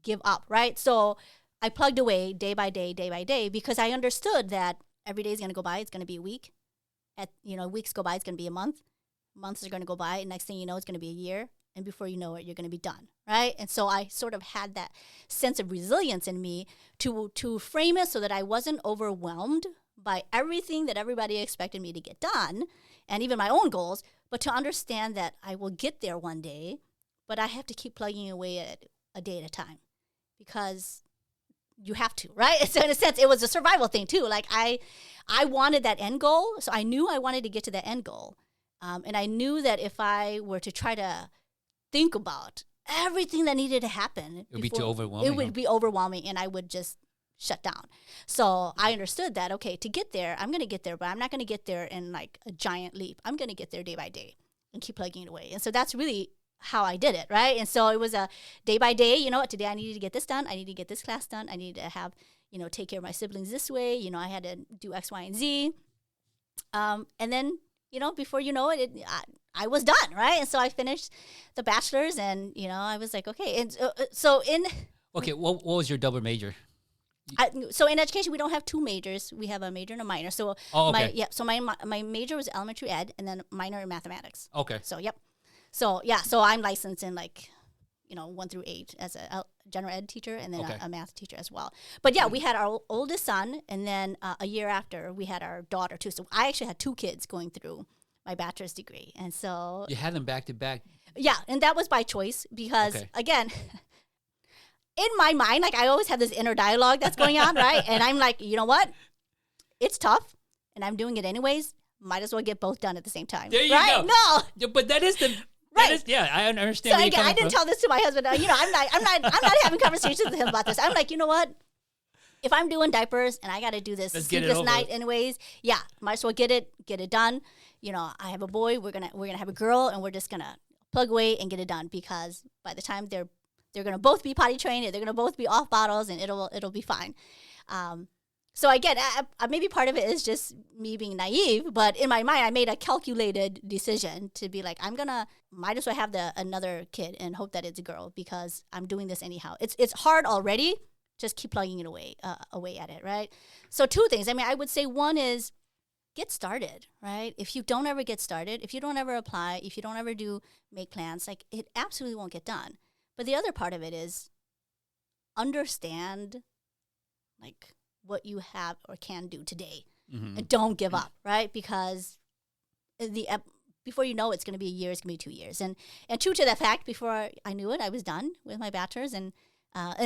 give up, right? So I plugged away day by day, because I understood that every day is going to go by. It's going to be a week. Weeks go by, it's going to be a month. Months are going to go by. And next thing you know, it's going to be a year. And before you know it, you're going to be done, right? And so I sort of had that sense of resilience in me to frame it so that I wasn't overwhelmed by everything that everybody expected me to get done, and even my own goals, but to understand that I will get there one day, but I have to keep plugging away at a day at a time, because you have to, right? So in a sense, it was a survival thing too. Like I wanted that end goal, so I knew I wanted to get to that end goal. And I knew that if I were to try to think about everything that needed to happen, it would be too overwhelming. It would be overwhelming, and I would just shut down. So I understood that, okay, to get there, I'm going to get there, but I'm not going to get there in like a giant leap. I'm going to get there day by day and keep plugging it away. And so that's really how I did it, right? And so it was a day by day, today I needed to get this done. I need to get this class done. I need to have, take care of my siblings this way. I had to do X, Y, and Z. And then, before you know it, I was done, right? And so I finished the bachelor's, and I was like, okay. And so what was your double major? So in education, we don't have two majors. We have a major and a minor. So my major was elementary ed, and then minor in mathematics. Okay. So So I'm licensed in 1 through 8 as a general ed teacher, and then a math teacher as well. But we had our oldest son, and then a year after we had our daughter too. So I actually had 2 kids going through my bachelor's degree, and so you had them back to back. Yeah, and that was by choice because again, in my mind, I always have this inner dialogue that's going on, right? And I'm like, you know what? It's tough, and I'm doing it anyways. Might as well get both done at the same time. There you go. No, but that is the. Right. I understand. So again, I didn't tell this to my husband. I'm not having conversations with him about this. I'm like, you know what? If I'm doing diapers and I got to do this sleepless night anyways, might as well get it done. I have a boy. We're gonna have a girl, and we're just gonna plug away and get it done, because by the time they're gonna both be potty trained, they're gonna both be off bottles, and it'll be fine. So again, maybe part of it is just me being naive, but in my mind, I made a calculated decision to be like, might as well have another kid and hope that it's a girl, because I'm doing this anyhow. It's hard already. Just keep plugging it away at it, right? So 2 things. I would say one is get started, right? If you don't ever get started, if you don't ever apply, if you don't ever make plans, it absolutely won't get done. But the other part of it is understand, what you have or can do today, and don't give up, right? Because before you know it's going to be a year, it's going to be 2 years, and true to that fact, before I knew it, I was done with my bachelor's, and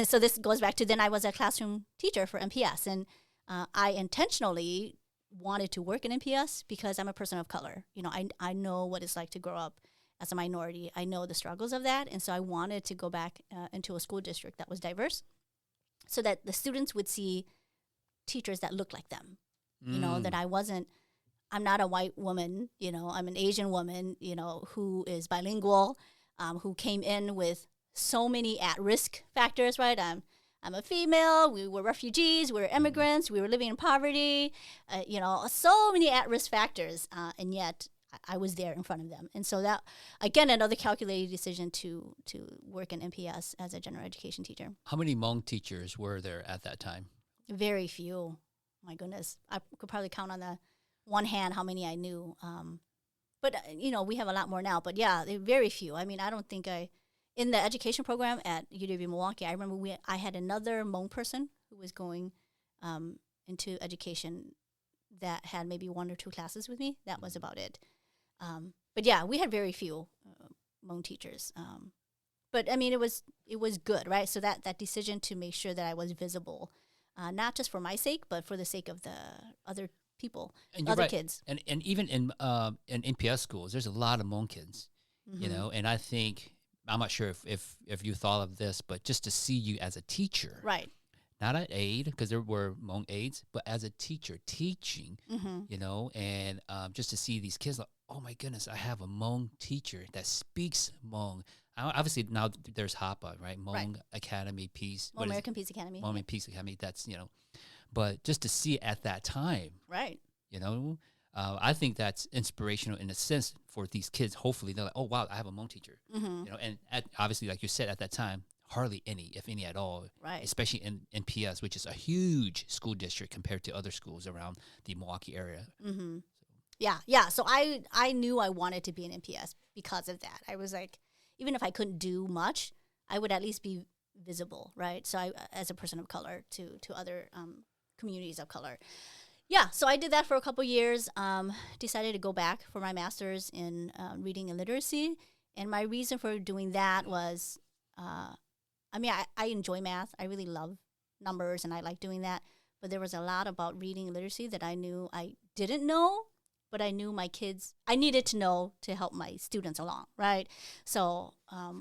so this goes back to then I was a classroom teacher for MPS, and I intentionally wanted to work in MPS because I'm a person of color. I know what it's like to grow up as a minority. I know the struggles of that, and so I wanted to go back into a school district that was diverse, so that the students would see teachers that look like them, that I'm not a white woman, I'm an Asian woman, who is bilingual, who came in with so many at-risk factors, right? I'm a female, we were refugees, we were immigrants, we were living in poverty, so many at-risk factors, and yet I was there in front of them. And so that, again, another calculated decision to work in MPS as a general education teacher. How many Hmong teachers were there at that time? Very few. My goodness. I could probably count on the one hand how many I knew. But we have a lot more now. But very few. I don't think in the education program at UW Milwaukee, I remember I had another Hmong person who was going into education that had maybe 1 or 2 classes with me. That was about it. But we had very few Hmong teachers. But it was good, right? So that decision to make sure that I was visible, not just for my sake, but for the sake of the other people, other kids. And even in MPS schools, there's a lot of Hmong kids, and I think, I'm not sure if you thought of this, but just to see you as a teacher. Right. Not an aide, because there were Hmong aides, but as a teacher teaching, and just to see these kids like, oh my goodness, I have a Hmong teacher that speaks Hmong. Obviously now there's HAPA, right? Hmong Academy Peace. Hmong American Peace Academy. Hmong Peace Academy, that's, but just to see it at that time. Right. I think that's inspirational in a sense for these kids. Hopefully they're like, oh wow, I have a Hmong teacher. And obviously, like you said, at that time, hardly any, if any at all, right? Especially in NPS, which is a huge school district compared to other schools around the Milwaukee area. So I knew I wanted to be an MPS because of that. I was like, even if I couldn't do much, I would at least be visible, right? So I, as a person of color, to other communities of color. So I did that for a couple years, decided to go back for my master's in reading and literacy. And my reason for doing that was, I enjoy math. I really love numbers, and I like doing that. But there was a lot about reading and literacy that I knew I didn't know, but I knew my kids, I needed to know to help my students along, right? So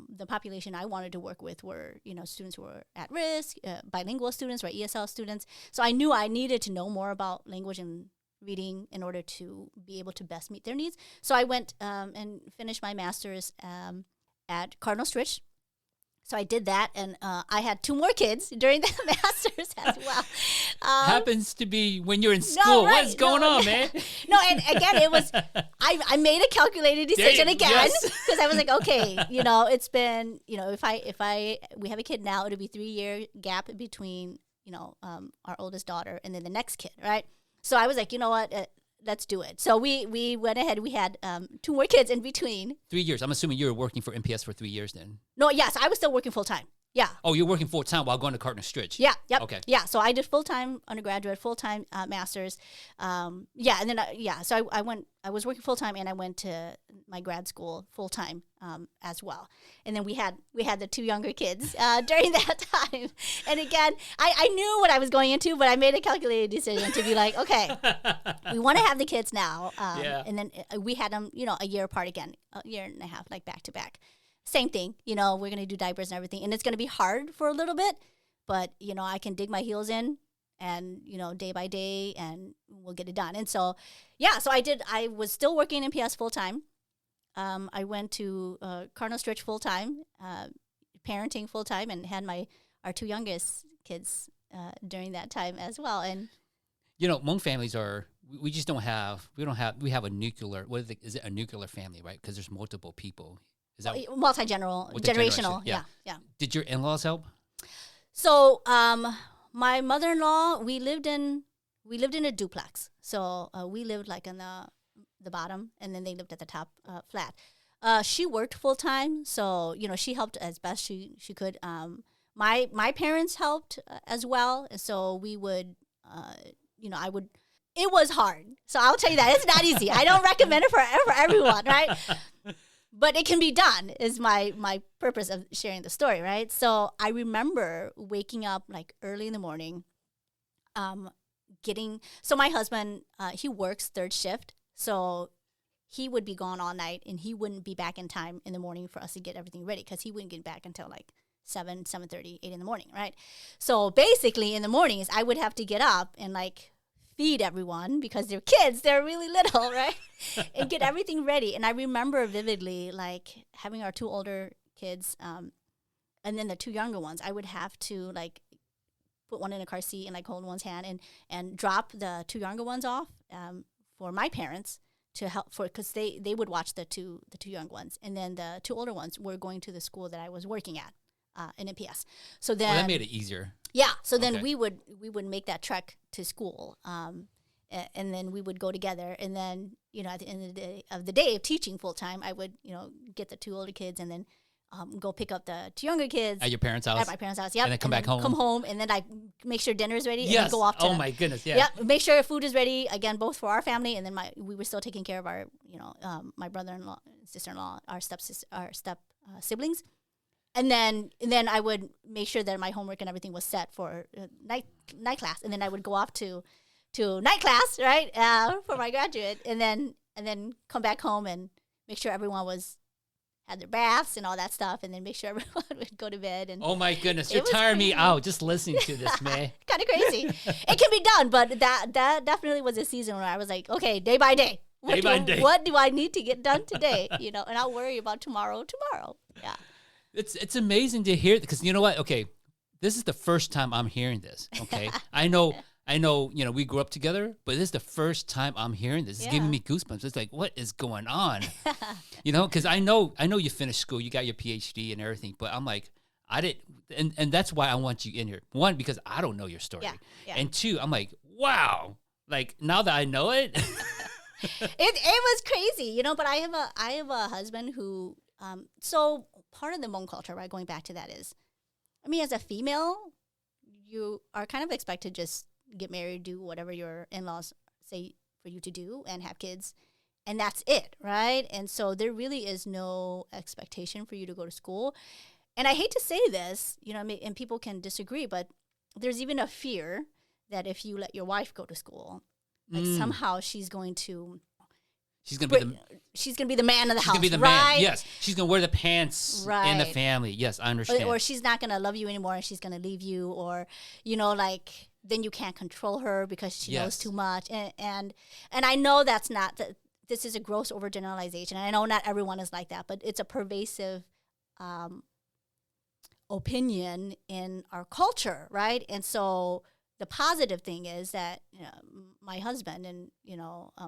the population I wanted to work with were, students who were at risk, bilingual students, right, ESL students. So I knew I needed to know more about language and reading in order to be able to best meet their needs. So I went and finished my master's at Cardinal Stritch. So I did that, and I had 2 more kids during the master's as well. Happens to be when you're in school. Right, what's going on, man? No, and again, it was, I made a calculated decision again, because I was like, okay, it's been, we have a kid now, it'll be 3-year gap between, our oldest daughter and then the next kid, right? So I was like, you know what, let's do it. So we went ahead. We had 2 more kids in between. 3 years. I'm assuming you were working for MPS for 3 years then. No, yes, I was still working full time. Yeah. Oh, you're working full time while going to Cardinal Stritch. Yeah. Yep. Okay. Yeah. So I did full time undergraduate, full time master's. And then So I was working full time, and I went to my grad school full time as well. And then we had the 2 younger kids during that time. And again, I knew what I was going into, but I made a calculated decision to be like, okay, we want to have the kids now. And then we had them, a year apart again, a year and a half, like back to back. Same thing, we're going to do diapers and everything. And it's going to be hard for a little bit, but, I can dig my heels in and, day by day, and we'll get it done. And so, so I was still working in MPS full time. I went to Cardinal Stritch full time, parenting full time, and had our 2 youngest kids during that time as well. And, Hmong families we just don't have, we have a nuclear, is it a nuclear family, right? Because there's multiple people. Is that generational? Yeah. Did your in-laws help? So, my mother-in-law, we lived in a duplex. So we lived like on the bottom, and then they lived at the top flat. She worked full time, so she helped as best she could. My parents helped as well, so we would, I would. It was hard, so I'll tell you that it's not easy. I don't recommend it for everyone, right? But it can be done is my purpose of sharing the story, right? So I remember waking up like early in the morning, so my husband, he works 3rd shift, so he would be gone all night, and he wouldn't be back in time in the morning for us to get everything ready, because he wouldn't get back until like 7:30, 8 in the morning, right? So basically in the mornings, I would have to get up and like feed everyone, because they're kids, they're really little, right? And get everything ready. And I remember vividly like having our 2 older kids, and then the 2 younger ones. I would have to like put one in a car seat and like hold one's hand and drop the 2 younger ones off for my parents to help, because they would watch the two young ones, and then the 2 older ones were going to the school that I was working at in MPS. So then that made it easier. Yeah, so then we would make that trek to school, and then we would go together. And then at the end of the day of teaching full time, I would get the 2 older kids, and then go pick up the 2 younger kids at your parents' house. At my parents' house, yeah. And then come back home. Come home, and then I make sure dinner is ready. Yes. And then go off to, oh my goodness, yeah. Yeah, make sure food is ready again, both for our family, and then we were still taking care of our my brother-in-law, sister-in-law, our step siblings. And then I would make sure that my homework and everything was set for night class, and then I would go off to night class, right, for my graduate, and then come back home and make sure everyone had their baths and all that stuff, and then make sure everyone would go to bed. And oh my goodness, you're tiring me out just listening to this, man. Kind of crazy. It can be done, but that definitely was a season where I was like, okay, day by day. What do I need to get done today? And I'll worry about tomorrow. Yeah. It's amazing to hear, because you know what? Okay, this is the first time I'm hearing this. Okay, I know. We grew up together, but this is the first time I'm hearing this. It's giving me goosebumps. It's like, what is going on? Because I know you finished school, you got your PhD and everything, but I'm like, I didn't, and that's why I want you in here. 1, because I don't know your story, and 2, I'm like, wow, like now that I know it, it was crazy, But I have a husband who, so part of the Hmong culture, right? Going back to that is, as a female, you are kind of expected to just get married, do whatever your in-laws say for you to do, and have kids, and that's it, right? And so there really is no expectation for you to go to school. And I hate to say this, and people can disagree, but there's even a fear that if you let your wife go to school, like somehow she's going to be the man of the house. She's gonna be the man. Yes, she's gonna wear the pants in the family. Yes, I understand. Or she's not gonna love you anymore, and she's gonna leave you, or then you can't control her because she knows too much. And I know that's not. This is a gross overgeneralization, and I know not everyone is like that, but it's a pervasive opinion in our culture, right? And so the positive thing is that my husband and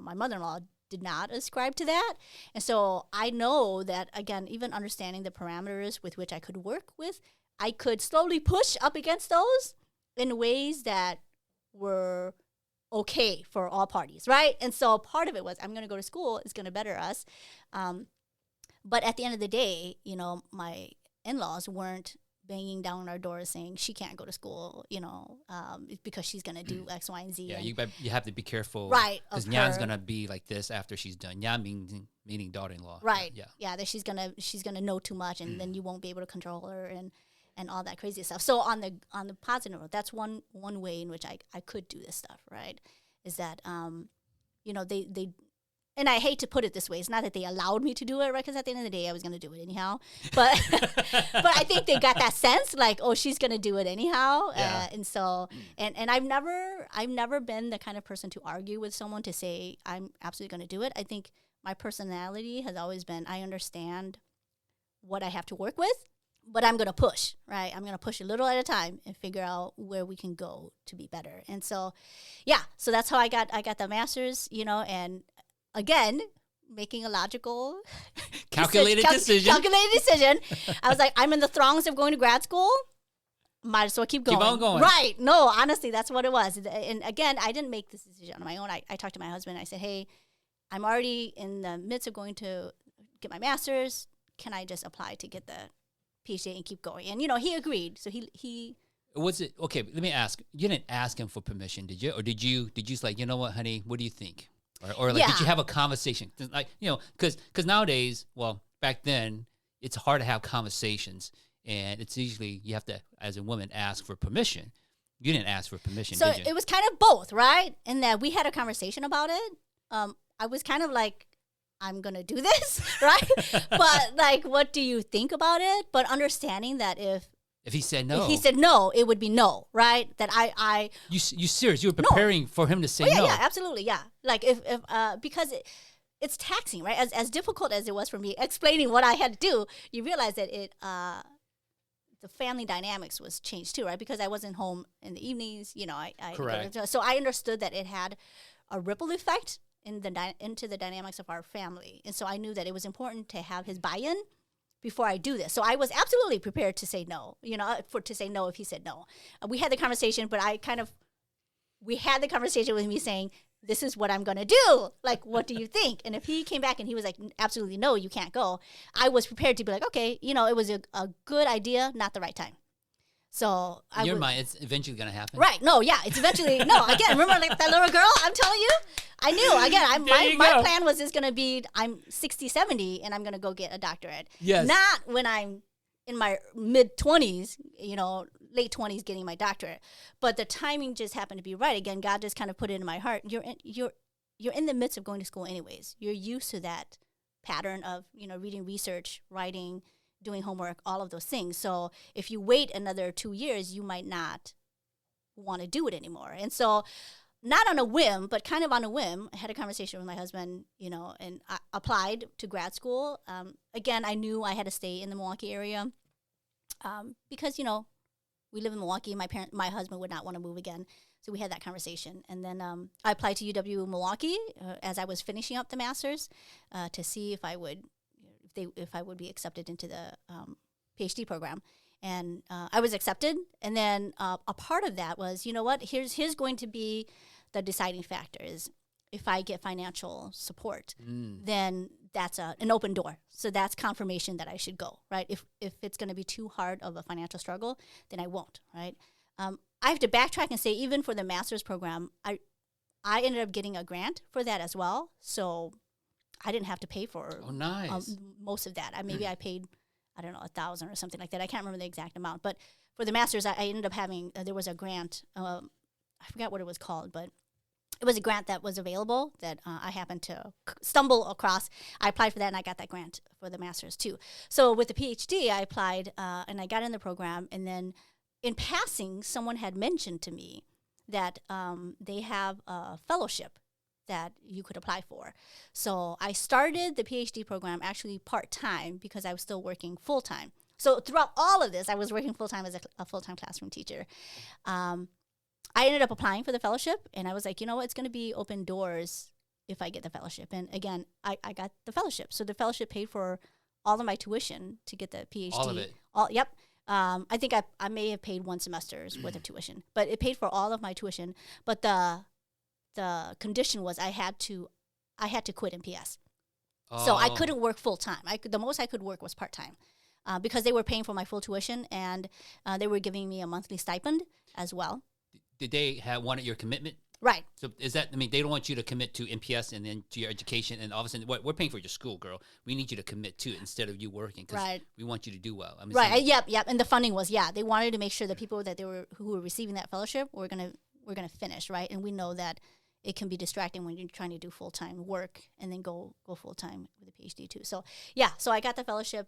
my mother-in-law did not ascribe to that. And so I know that, again, even understanding the parameters with which I could work with, I could slowly push up against those in ways that were okay for all parties, right? And so part of it was, I'm going to go to school, it's going to better us. But at the end of the day, my in-laws weren't banging down our doors saying she can't go to school, because she's going to do X, Y, and Z. Yeah, you have to be careful. Right. Because Nyan's going to be like this after she's done. Nyan meaning daughter-in-law. Right. Yeah. Yeah, that she's gonna know too much, and then you won't be able to control her and all that crazy stuff. So on the positive note, that's one way in which I could do this stuff, right? Is that they and I hate to put it this way, it's not that they allowed me to do it, right? Because at the end of the day, I was going to do it anyhow. But but I think they got that sense, like, oh, she's going to do it anyhow. Yeah. And so, and I've never been the kind of person to argue with someone to say, I'm absolutely going to do it. I think my personality has always been, I understand what I have to work with, but I'm going to push, right? I'm going to push a little at a time and figure out where we can go to be better. And so, yeah, so that's how I got the master's, and again, making a logical, calculated decision. Calculated decision. I was like, I'm in the throngs of going to grad school. Might as well keep going. Keep on going. Right. No, honestly, that's what it was. And again, I didn't make this decision on my own. I talked to my husband. I said, hey, I'm already in the midst of going to get my master's. Can I just apply to get the PhD and keep going? And, he agreed. So he Was it, okay, let me ask. You didn't ask him for permission, did you? Or did you like, you know what, honey, what do you think? Or like, did you have a conversation? Like, because nowadays, well, back then, it's hard to have conversations. And it's usually, you have to, as a woman, ask for permission. You didn't ask for permission, so did you? it was kind of both, right? In that we had a conversation about it. I was kind of like, I'm going to do this, right? But like, what do you think about it? But understanding that if he said no. If he said no, it would be no, right? That You serious? You were preparing for him to say no? Yeah, absolutely, yeah. Like if because it's taxing, right? As difficult as it was for me explaining what I had to do, you realize that the family dynamics was changed too, right? Because I wasn't home in the evenings, Correct. So I understood that it had a ripple effect into the dynamics of our family, and so I knew that it was important to have his buy-in before I do this. So I was absolutely prepared to say no, to say no if he said no. We had the conversation, but we had the conversation with me saying, this is what I'm going to do. Like, what do you think? And if he came back and he was like, absolutely no, you can't go, I was prepared to be like, okay, it was a good idea, not the right time. So in your mind, it's eventually going to happen. Right. No, yeah, it's eventually, no, again, remember like that little girl? I'm telling you, I knew, again, my plan was just going to be, I'm 60, 70, and I'm going to go get a doctorate. Yes. Not when I'm in my mid-20s, late 20s getting my doctorate. But the timing just happened to be right. Again, God just kind of put it in my heart. You're in the midst of going to school anyways. You're used to that pattern of, reading research, writing, doing homework, all of those things. So if you wait another 2 years, you might not want to do it anymore. And so not on a whim, but kind of on a whim, I had a conversation with my husband, and I applied to grad school. Again, I knew I had to stay in the Milwaukee area because, we live in Milwaukee. My husband would not want to move again. So we had that conversation. And then I applied to UW Milwaukee as I was finishing up the master's to see if I would be accepted into the PhD program. And I was accepted. And then a part of that was, here's going to be the deciding factor is if I get financial support, then that's an open door. So that's confirmation that I should go, right? If it's going to be too hard of a financial struggle, then I won't, right? I have to backtrack and say, even for the master's program, I ended up getting a grant for that as well. So I didn't have to pay for most of that. Maybe I paid, I don't know, $1,000 or something like that. I can't remember the exact amount. But for the master's, I ended up having, there was a grant. I forgot what it was called, but it was a grant that was available that I happened to stumble across. I applied for that, and I got that grant for the master's too. So with the PhD, I applied, and I got in the program. And then in passing, someone had mentioned to me that they have a fellowship that you could apply for. So I started the PhD program actually part-time because I was still working full-time. So throughout all of this, I was working full-time as a full-time classroom teacher. I ended up applying for the fellowship, and I was like, you know what, it's going to be open doors if I get the fellowship. And again, I got the fellowship. So the fellowship paid for all of my tuition to get the PhD. All of it? Yep. I think I may have paid one semester's worth of tuition, but it paid for all of my tuition. But the condition was I had to quit MPS. Oh. So I couldn't work full-time. The most I could work was part-time. Because they were paying for my full tuition, and they were giving me a monthly stipend as well. Did they wanted your commitment? Right. So is that, I mean, they don't want you to commit to MPS and then to your education, and all of a sudden, we're paying for your school, girl. We need you to commit to it instead of you working, because we want you to do well. Right. Yep. And the funding was, they wanted to make sure that people who were receiving that fellowship were gonna finish, right? And we know that it can be distracting when you're trying to do full-time work and then go full-time with a PhD too. So so I got the fellowship,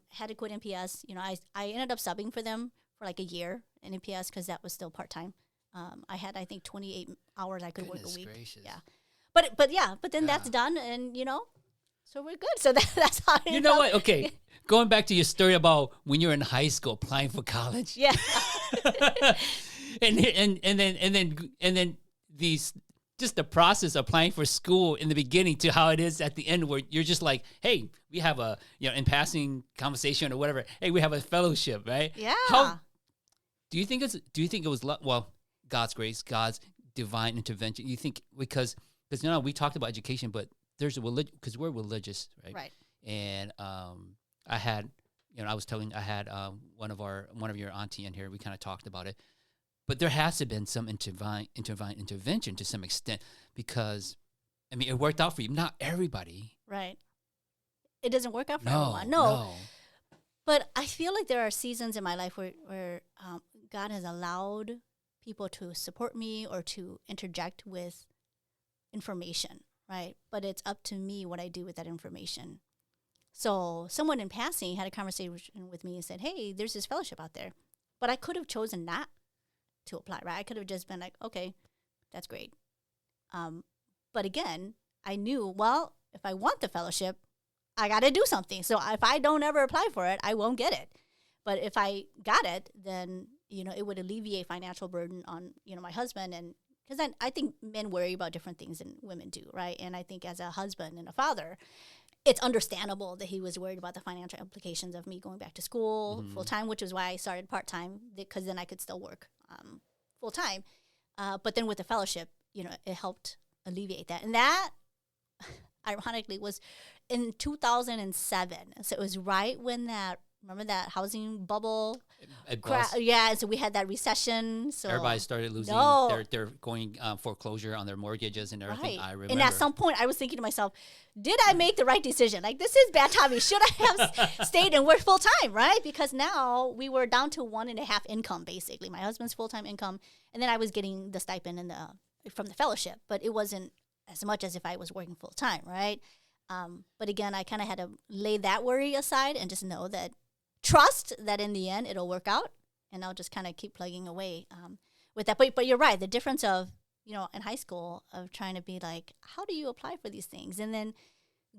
had to quit MPS. You know, I ended up subbing for them for like a year in MPS because that was still part-time. I had, I think, 28 hours I could work a week. Gracious. Yeah. But then that's done, and, you know, so we're good. So that's how you know what? Okay. Going back to your story about when you're in high school applying for college. Yeah. and then these, just the process of applying for school in the beginning to how it is at the end, where you're just like, hey, we have a, in passing conversation or whatever, hey, we have a fellowship, right? Yeah. Do you think it was God's grace, God's divine intervention? You think, because we talked about education, but there's a religion, because we're religious, right? Right. And I had, I was telling, I had one of your auntie in here. We kind of talked about it, but there has to have been some divine intervention to some extent, because, I mean, it worked out for you. Not everybody. Right. It doesn't work out for everyone. No. But I feel like there are seasons in my life where God has allowed people to support me or to interject with information, right? But it's up to me what I do with that information. So someone in passing had a conversation with me and said, hey, there's this fellowship out there. But I could have chosen not to apply, right? I could have just been like, okay, that's great. But again, I knew, well, if I want the fellowship, I got to do something. So if I don't ever apply for it, I won't get it. But if I got it, then, it would alleviate financial burden on, my husband. And because I think men worry about different things than women do, right? And I think as a husband and a father, it's understandable that he was worried about the financial implications of me going back to school full-time, which is why I started part-time, because then I could still work full-time. But then with the fellowship, it helped alleviate that. And that, ironically, was in 2007. So it was right when remember that housing bubble? Yeah, so we had that recession. So everybody started losing, they're going foreclosure on their mortgages and everything. Right. I remember. And at some point, I was thinking to myself, did I make the right decision? Like, this is bad timing. Should I have stayed and worked full-time, right? Because now we were down to 1.5 income, basically. My husband's full-time income, and then I was getting the stipend from the fellowship, but it wasn't as much as if I was working full-time, right? But again, I kind of had to lay that worry aside and just know that, trust that in the end it'll work out, and I'll just kind of keep plugging away with that. But you're right, the difference of, in high school, of trying to be like, how do you apply for these things? And then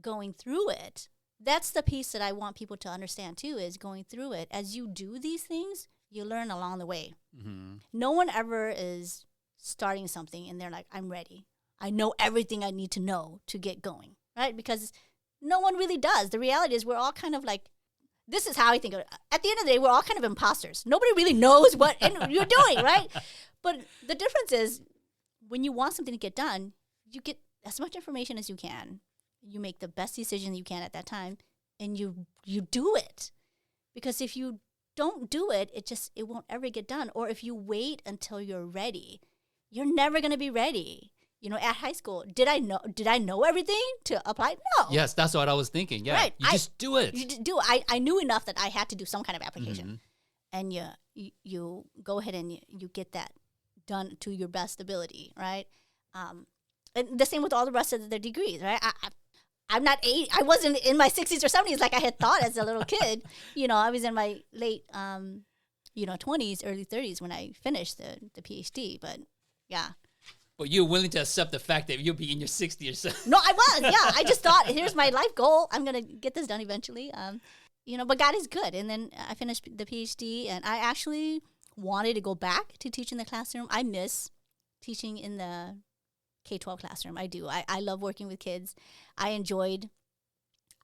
going through it, that's the piece that I want people to understand too, is going through it. As you do these things, you learn along the way. Mm-hmm. No one ever is starting something and they're like, I'm ready. I know everything I need to know to get going, right? Because no one really does. The reality is we're all kind of like, this is how I think of it. At the end of the day, we're all kind of imposters. Nobody really knows what you're doing, right? But the difference is, when you want something to get done, you get as much information as you can. You make the best decision you can at that time, and you do it. Because if you don't do it, it won't ever get done. Or if you wait until you're ready, you're never going to be ready. At high school, did I know everything to apply? No. Yes, that's what I was thinking. Yeah, right. You just do it. You just do it. I knew enough that I had to do some kind of application, and you go ahead and you get that done to your best ability, right? And the same with all the rest of the degrees, right? I'm not 80. I wasn't in my 60s or 70s like I had thought as a little kid. I was in my late 20s, early 30s when I finished the PhD. But yeah. But you're willing to accept the fact that you'll be in your 60s or so. No, I was. Yeah, I just thought, here's my life goal. I'm gonna get this done eventually. but God is good. And then I finished the PhD, and I actually wanted to go back to teach in the classroom. I miss teaching in the K-12 classroom. I do. I love working with kids.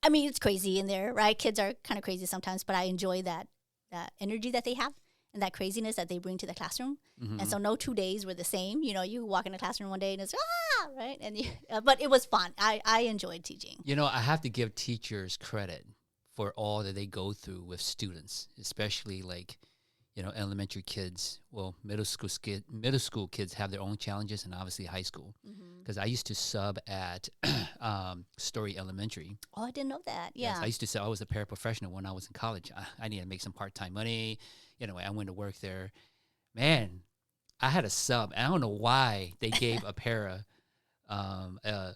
It's crazy in there, right? Kids are kind of crazy sometimes, but I enjoy that energy that they have and that craziness that they bring to the classroom. Mm-hmm. And so no 2 days were the same. You walk in the classroom one day and it's, right? And but it was fun. I enjoyed teaching. I have to give teachers credit for all that they go through with students, especially like, elementary kids. Well, middle school kids have their own challenges, and obviously high school. Because I used to sub at Story Elementary. Oh, I didn't know that. Yeah. Yes, I used to sub. I was a paraprofessional when I was in college. I needed to make some part-time money. Anyway, I went to work there. Man, I had a sub. I don't know why they gave a para a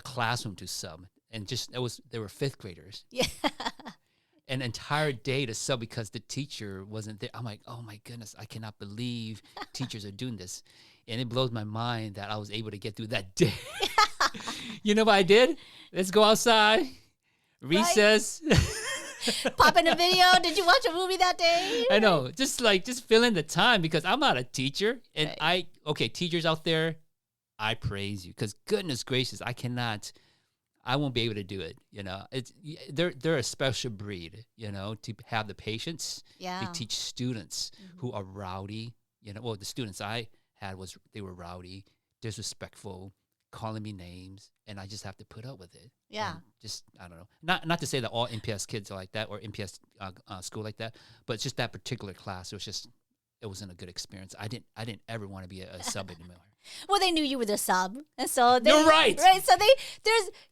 classroom to sub, and they were fifth graders. Yeah. An entire day to sub because the teacher wasn't there. I'm like, oh my goodness, I cannot believe teachers are doing this. And it blows my mind that I was able to get through that day. You know what I did? Let's go outside, recess. Right. Pop in a video. Did you watch a movie that day? I know, just filling the time because I'm not a teacher. And right. Teachers out there, I praise you because goodness gracious, I won't be able to do it. They're a special breed, to have the patience to teach students who are rowdy. The students I had they were rowdy, disrespectful, calling me names, and I just have to put up with it. Yeah. And I don't know. Not to say that all MPS kids are like that or MPS school like that, but it's just that particular class. It wasn't a good experience. I didn't ever want to be a sub anymore. Well, they knew you were the sub, and so you're right. Right, so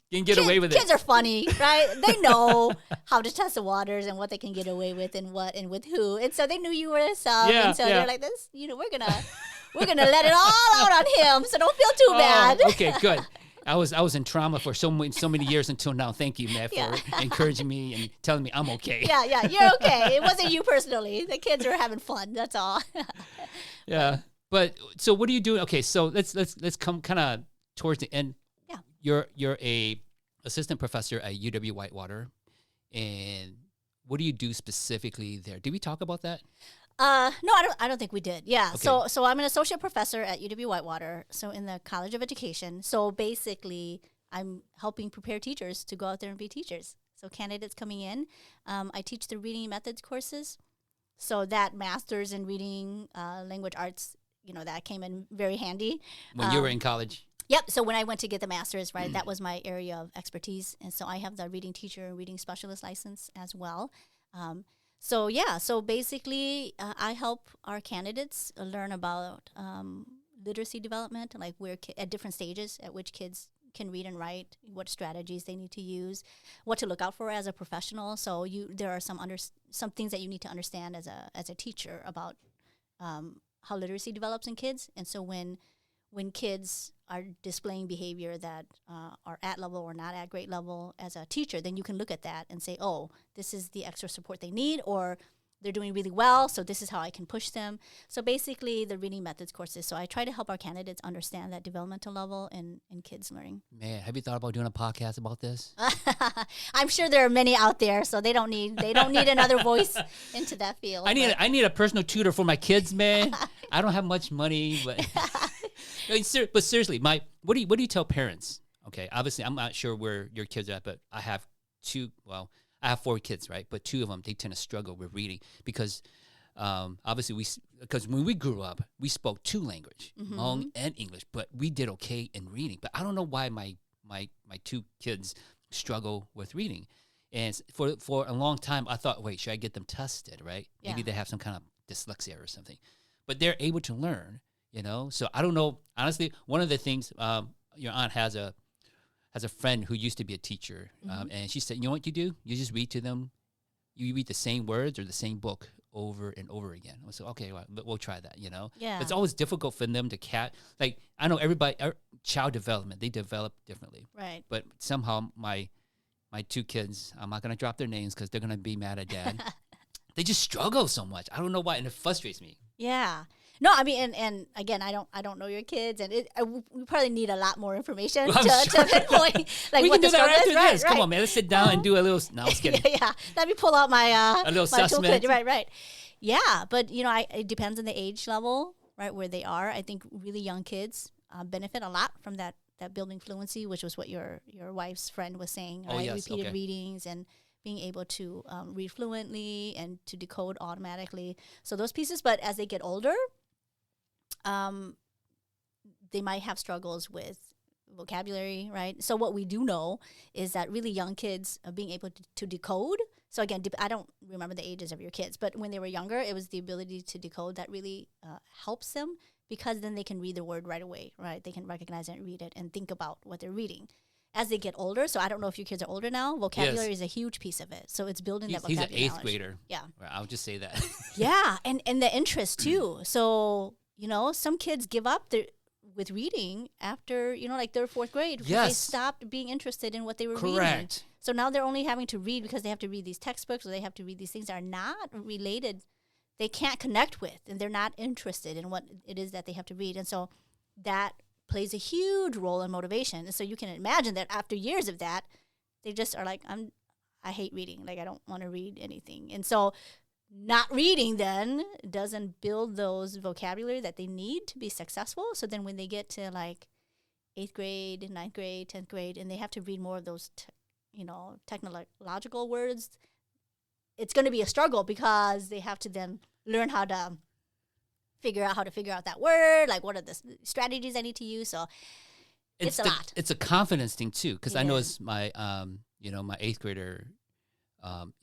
you can get away with it. Kids are funny, right? They know how to test the waters and what they can get away with and with who, and so they knew you were a sub, and so they're like, "This, we're gonna let it all out on him, so don't feel too bad." Okay, good. I was in trauma for so many years until now. Thank you, Matt, for encouraging me and telling me I'm okay. Yeah, you're okay. It wasn't you personally. The kids were having fun. That's all. Yeah. But so what are you doing? Okay, so let's come kind of towards the end. Yeah. You're a assistant professor at UW Whitewater, and what do you do specifically there? Did we talk about that? No, I don't think we did. Yeah. Okay. So I'm an associate professor at UW Whitewater, so in the College of Education. So basically, I'm helping prepare teachers to go out there and be teachers. So candidates coming in, I teach the reading methods courses. So that master's in reading language arts, that came in very handy. When you were in college? Yep. So when I went to get the master's, right, that was my area of expertise. And so I have the reading teacher and reading specialist license as well. So basically, I help our candidates learn about literacy development, like at different stages at which kids can read and write, what strategies they need to use, what to look out for as a professional. So there are some things that you need to understand as a teacher about how literacy develops in kids. And so when kids are displaying behavior that are at level or not at grade level as a teacher, then you can look at that and say, oh, this is the extra support they need, or they're doing really well, so this is how I can push them. So basically, the reading methods courses. So I try to help our candidates understand that developmental level in kids learning. Man, have you thought about doing a podcast about this? I'm sure there are many out there, so they don't need another voice into that field. I need a personal tutor for my kids, man. I don't have much money, but but seriously, what do you tell parents? Okay, obviously, I'm not sure where your kids are at, but I have I have 4 kids, right? But 2 of them, they tend to struggle with reading because obviously because when we grew up, we spoke 2 languages, Hmong and English, but we did okay in reading. But I don't know why my 2 kids struggle with reading. And for a long time, I thought, wait, should I get them tested, right? Yeah. Maybe they have some kind of dyslexia or something. But they're able to learn, So I don't know. Honestly, one of the things your aunt has a friend who used to be a teacher, and she said, you know what you do? You just read to them. You read the same words or the same book over and over again. I said, okay, well, we'll try that, Yeah. It's always difficult for them to like, I know child development, they develop differently. Right. But somehow my 2 kids, I'm not going to drop their names because they're going to be mad at Dad. They just struggle so much. I don't know why, and it frustrates me. Yeah. No, I mean, and again, I don't know your kids, and we probably need a lot more information Well, to pinpoint like we what can do the that right struggle after is. this. Come on, man. Let's sit down and do a little. No, I was kidding. Yeah. Let me pull out my A little my assessment. toolkit. Right. Yeah, but it depends on the age level, right, where they are. I think really young kids benefit a lot from that building fluency, which was what your wife's friend was saying, right? Oh, yes. Repeated Okay. readings and being able to read fluently and to decode automatically. So those pieces, but as they get older, they might have struggles with vocabulary, right? So what we do know is that really young kids being able to decode. So again, I don't remember the ages of your kids, but when they were younger, it was the ability to decode that really helps them, because then they can read the word right away, right? They can recognize it and read it and think about what they're reading. As they get older, so I don't know if your kids are older now, vocabulary is a huge piece of it. So it's building that vocabulary. He's an 8th knowledge. grader. Yeah. Well, I'll just say that. Yeah, and the interest too. So, some kids give up with reading after, like 3rd, 4th grade. Because Yes. they stopped being interested in what they were reading. Correct. So now they're only having to read because they have to read these textbooks, or they have to read these things that are not related, they can't connect with, and they're not interested in what it is that they have to read. And so that plays a huge role in motivation. And so you can imagine that after years of that, they just are like, I hate reading. Like, I don't want to read anything. And so not reading then doesn't build those vocabulary that they need to be successful. So then when they get to like 8th grade, 9th grade, 10th grade, and they have to read more of those, technological words, it's going to be a struggle, because they have to then learn how to figure out that word, like what are the strategies I need to use. So it's a lot. It's a confidence thing too, because I noticed my my 8th grader,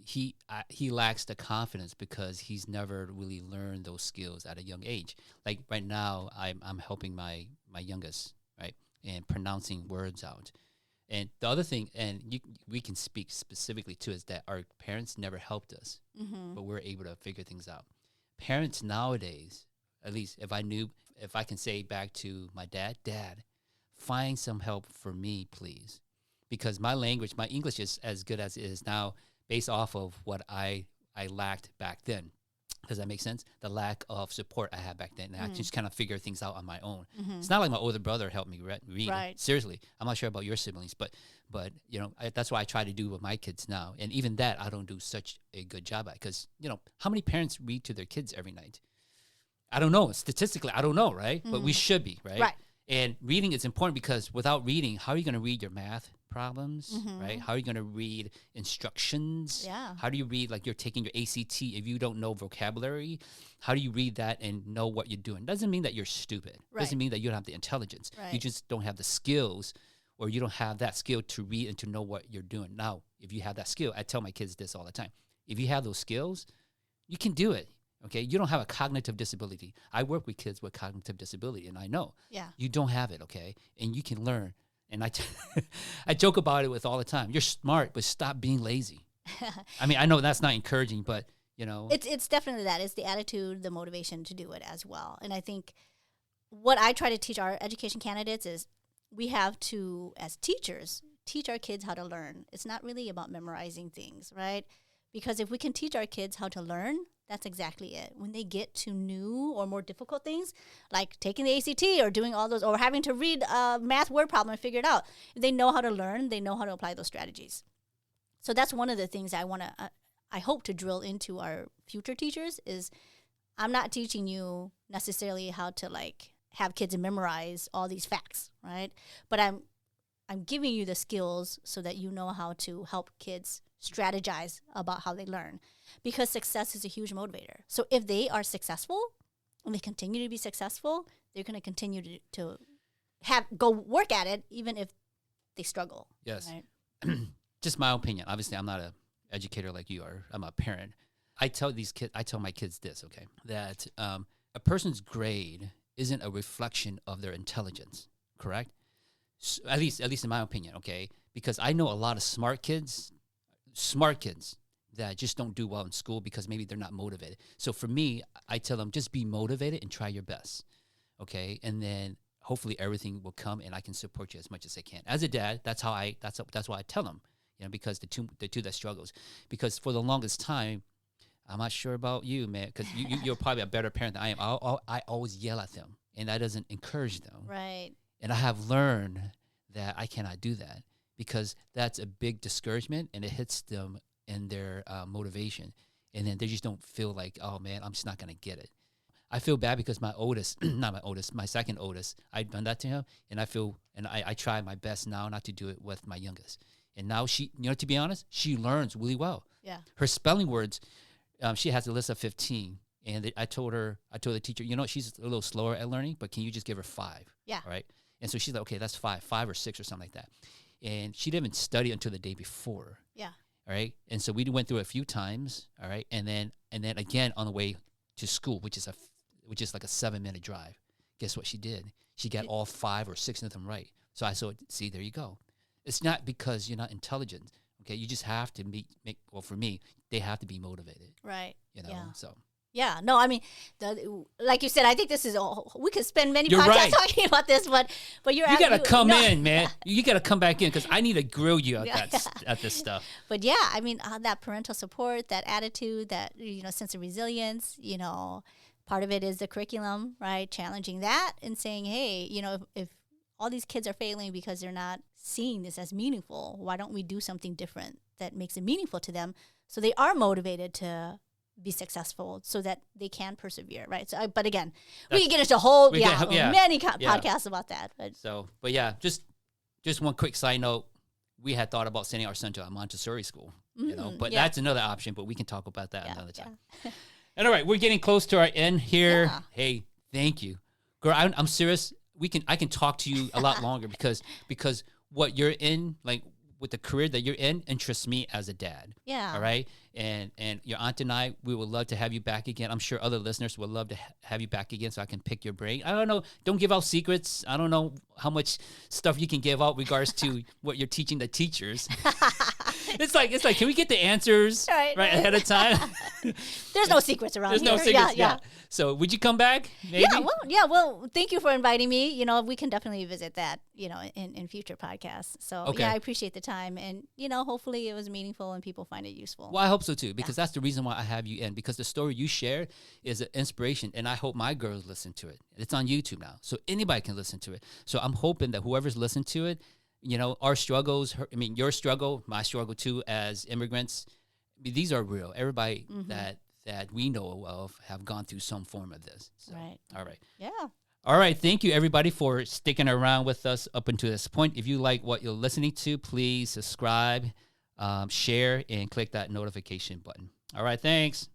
he lacks the confidence because he's never really learned those skills at a young age. Like right now, I'm helping my youngest, right, and pronouncing words out. And the other thing, and we can speak specifically to, is that our parents never helped us, but we're able to figure things out. Parents nowadays, at least if I can say back to my dad, find some help for me, please. Because my English is as good as it is now based off of what I lacked back then. Does that make sense? The lack of support I had back then. And I just kind of figure things out on my own. It's not like my older brother helped me read. Right. Seriously. I'm not sure about your siblings, but that's what I try to do with my kids now. And even that, I don't do such a good job at, because, how many parents read to their kids every night? I don't know. Statistically, I don't know, right? But we should be, right? Right. And reading is important, because without reading, how are you going to read your math problems, right? How are you going to read instructions? Yeah. How do you read, like you're taking your ACT, if you don't know vocabulary? How do you read that and know what you're doing? Doesn't mean that you're stupid. Right. Doesn't mean that you don't have the intelligence. Right. You just don't have the skills, or you don't have that skill to read and to know what you're doing. Now, if you have that skill, I tell my kids this all the time. If you have those skills, you can do it. Okay, you don't have a cognitive disability. I work with kids with cognitive disability, and I know you don't have it. Okay, and you can learn. And I joke about it with all the time. You're smart, but stop being lazy. I mean, I know that's not encouraging, but it's definitely that. It's the attitude, the motivation to do it as well. And I think what I try to teach our education candidates is we have to, as teachers, teach our kids how to learn. It's not really about memorizing things, right? Because if we can teach our kids how to learn, that's exactly it. When they get to new or more difficult things, like taking the ACT or doing all those, or having to read a math word problem and figure it out, if they know how to learn, they know how to apply those strategies. So that's one of the things I hope to drill into our future teachers is, I'm not teaching you necessarily how to like have kids memorize all these facts, right? But I'm giving you the skills so that you know how to help kids strategize about how they learn, because success is a huge motivator. So if they are successful and they continue to be successful, they're going to continue to go work at it, even if they struggle. Yes. Right? Just my opinion. Obviously, I'm not an educator like you are. I'm a parent. I tell my kids this, okay, that a person's grade isn't a reflection of their intelligence, correct? So, at least in my opinion, okay? Because I know a lot of smart kids that just don't do well in school because maybe they're not motivated. So for me, I tell them, just be motivated and try your best, okay? And then hopefully everything will come, and I can support you as much as I can. As a dad, that's why I tell them, because the two that struggles. Because for the longest time, I'm not sure about you, man, because you're probably a better parent than I am. I always yell at them, and that doesn't encourage them. Right. And I have learned that I cannot do that because that's a big discouragement, and it hits them in their motivation. And then they just don't feel like, oh, man, I'm just not going to get it. I feel bad because my oldest, not my oldest, my second oldest, I've done that to him, and I try my best now not to do it with my youngest. And now she, to be honest, she learns really well. Yeah. Her spelling words, she has a list of 15. And I told the teacher, she's a little slower at learning, but can you just give her 5? Yeah. Right. And so she's like, okay, that's 5 or 6 or something like that. And she didn't even study until the day before. Yeah. All right. And so we went through it a few times. All right. And then again on the way to school, which is like a 7-minute drive. Guess what she did? She got all 5 or 6 of them right. So I said, see, there you go. It's not because you're not intelligent. Okay. You just have to well, for me, they have to be motivated. Right. Yeah. So. Yeah, no, I mean, like you said, I think this is we could spend many You're podcasts right. talking about this, but you got to come in, man. You got to come back in because I need to grill you at this stuff. But yeah, I mean, that parental support, that attitude, that sense of resilience, part of it is the curriculum, right? Challenging that and saying, hey, if all these kids are failing because they're not seeing this as meaningful, why don't we do something different that makes it meaningful to them so they are motivated to be successful so that they can persevere, right? So, but again, we can get into many podcasts about that. But yeah, just one quick side note: we had thought about sending our son to a Montessori school, but that's another option. But we can talk about that another time. And all right, we're getting close to our end here. Yeah. Hey, thank you, girl. I'm serious. I can talk to you a lot longer because what you're in, like with the career that you're in, interests me as a dad. Yeah. All right. And your aunt and I, we would love to have you back again. I'm sure other listeners would love to have you back again so I can pick your brain. I don't know. Don't give out secrets. I don't know how much stuff you can give out regards to what you're teaching the teachers. It's like, can we get the answers right ahead of time? There's no secrets around here. There's no secrets. Yeah. So would you come back? Maybe? Well, thank you for inviting me. We can definitely visit that, in future podcasts. So yeah, I appreciate the time, and hopefully it was meaningful and people find it useful. Well, I hope so too, because that's the reason why I have you in, because the story you shared is an inspiration, and I hope my girls listen to it. It's on YouTube now, so anybody can listen to it. So I'm hoping that whoever's listened to it, our struggles, your struggle, my struggle too, as immigrants, these are real. Everybody that we know of have gone through some form of this. So, right. All right. Yeah. All right. Thank you, everybody, for sticking around with us up until this point. If you like what you're listening to, please subscribe, share, and click that notification button. All right. Thanks.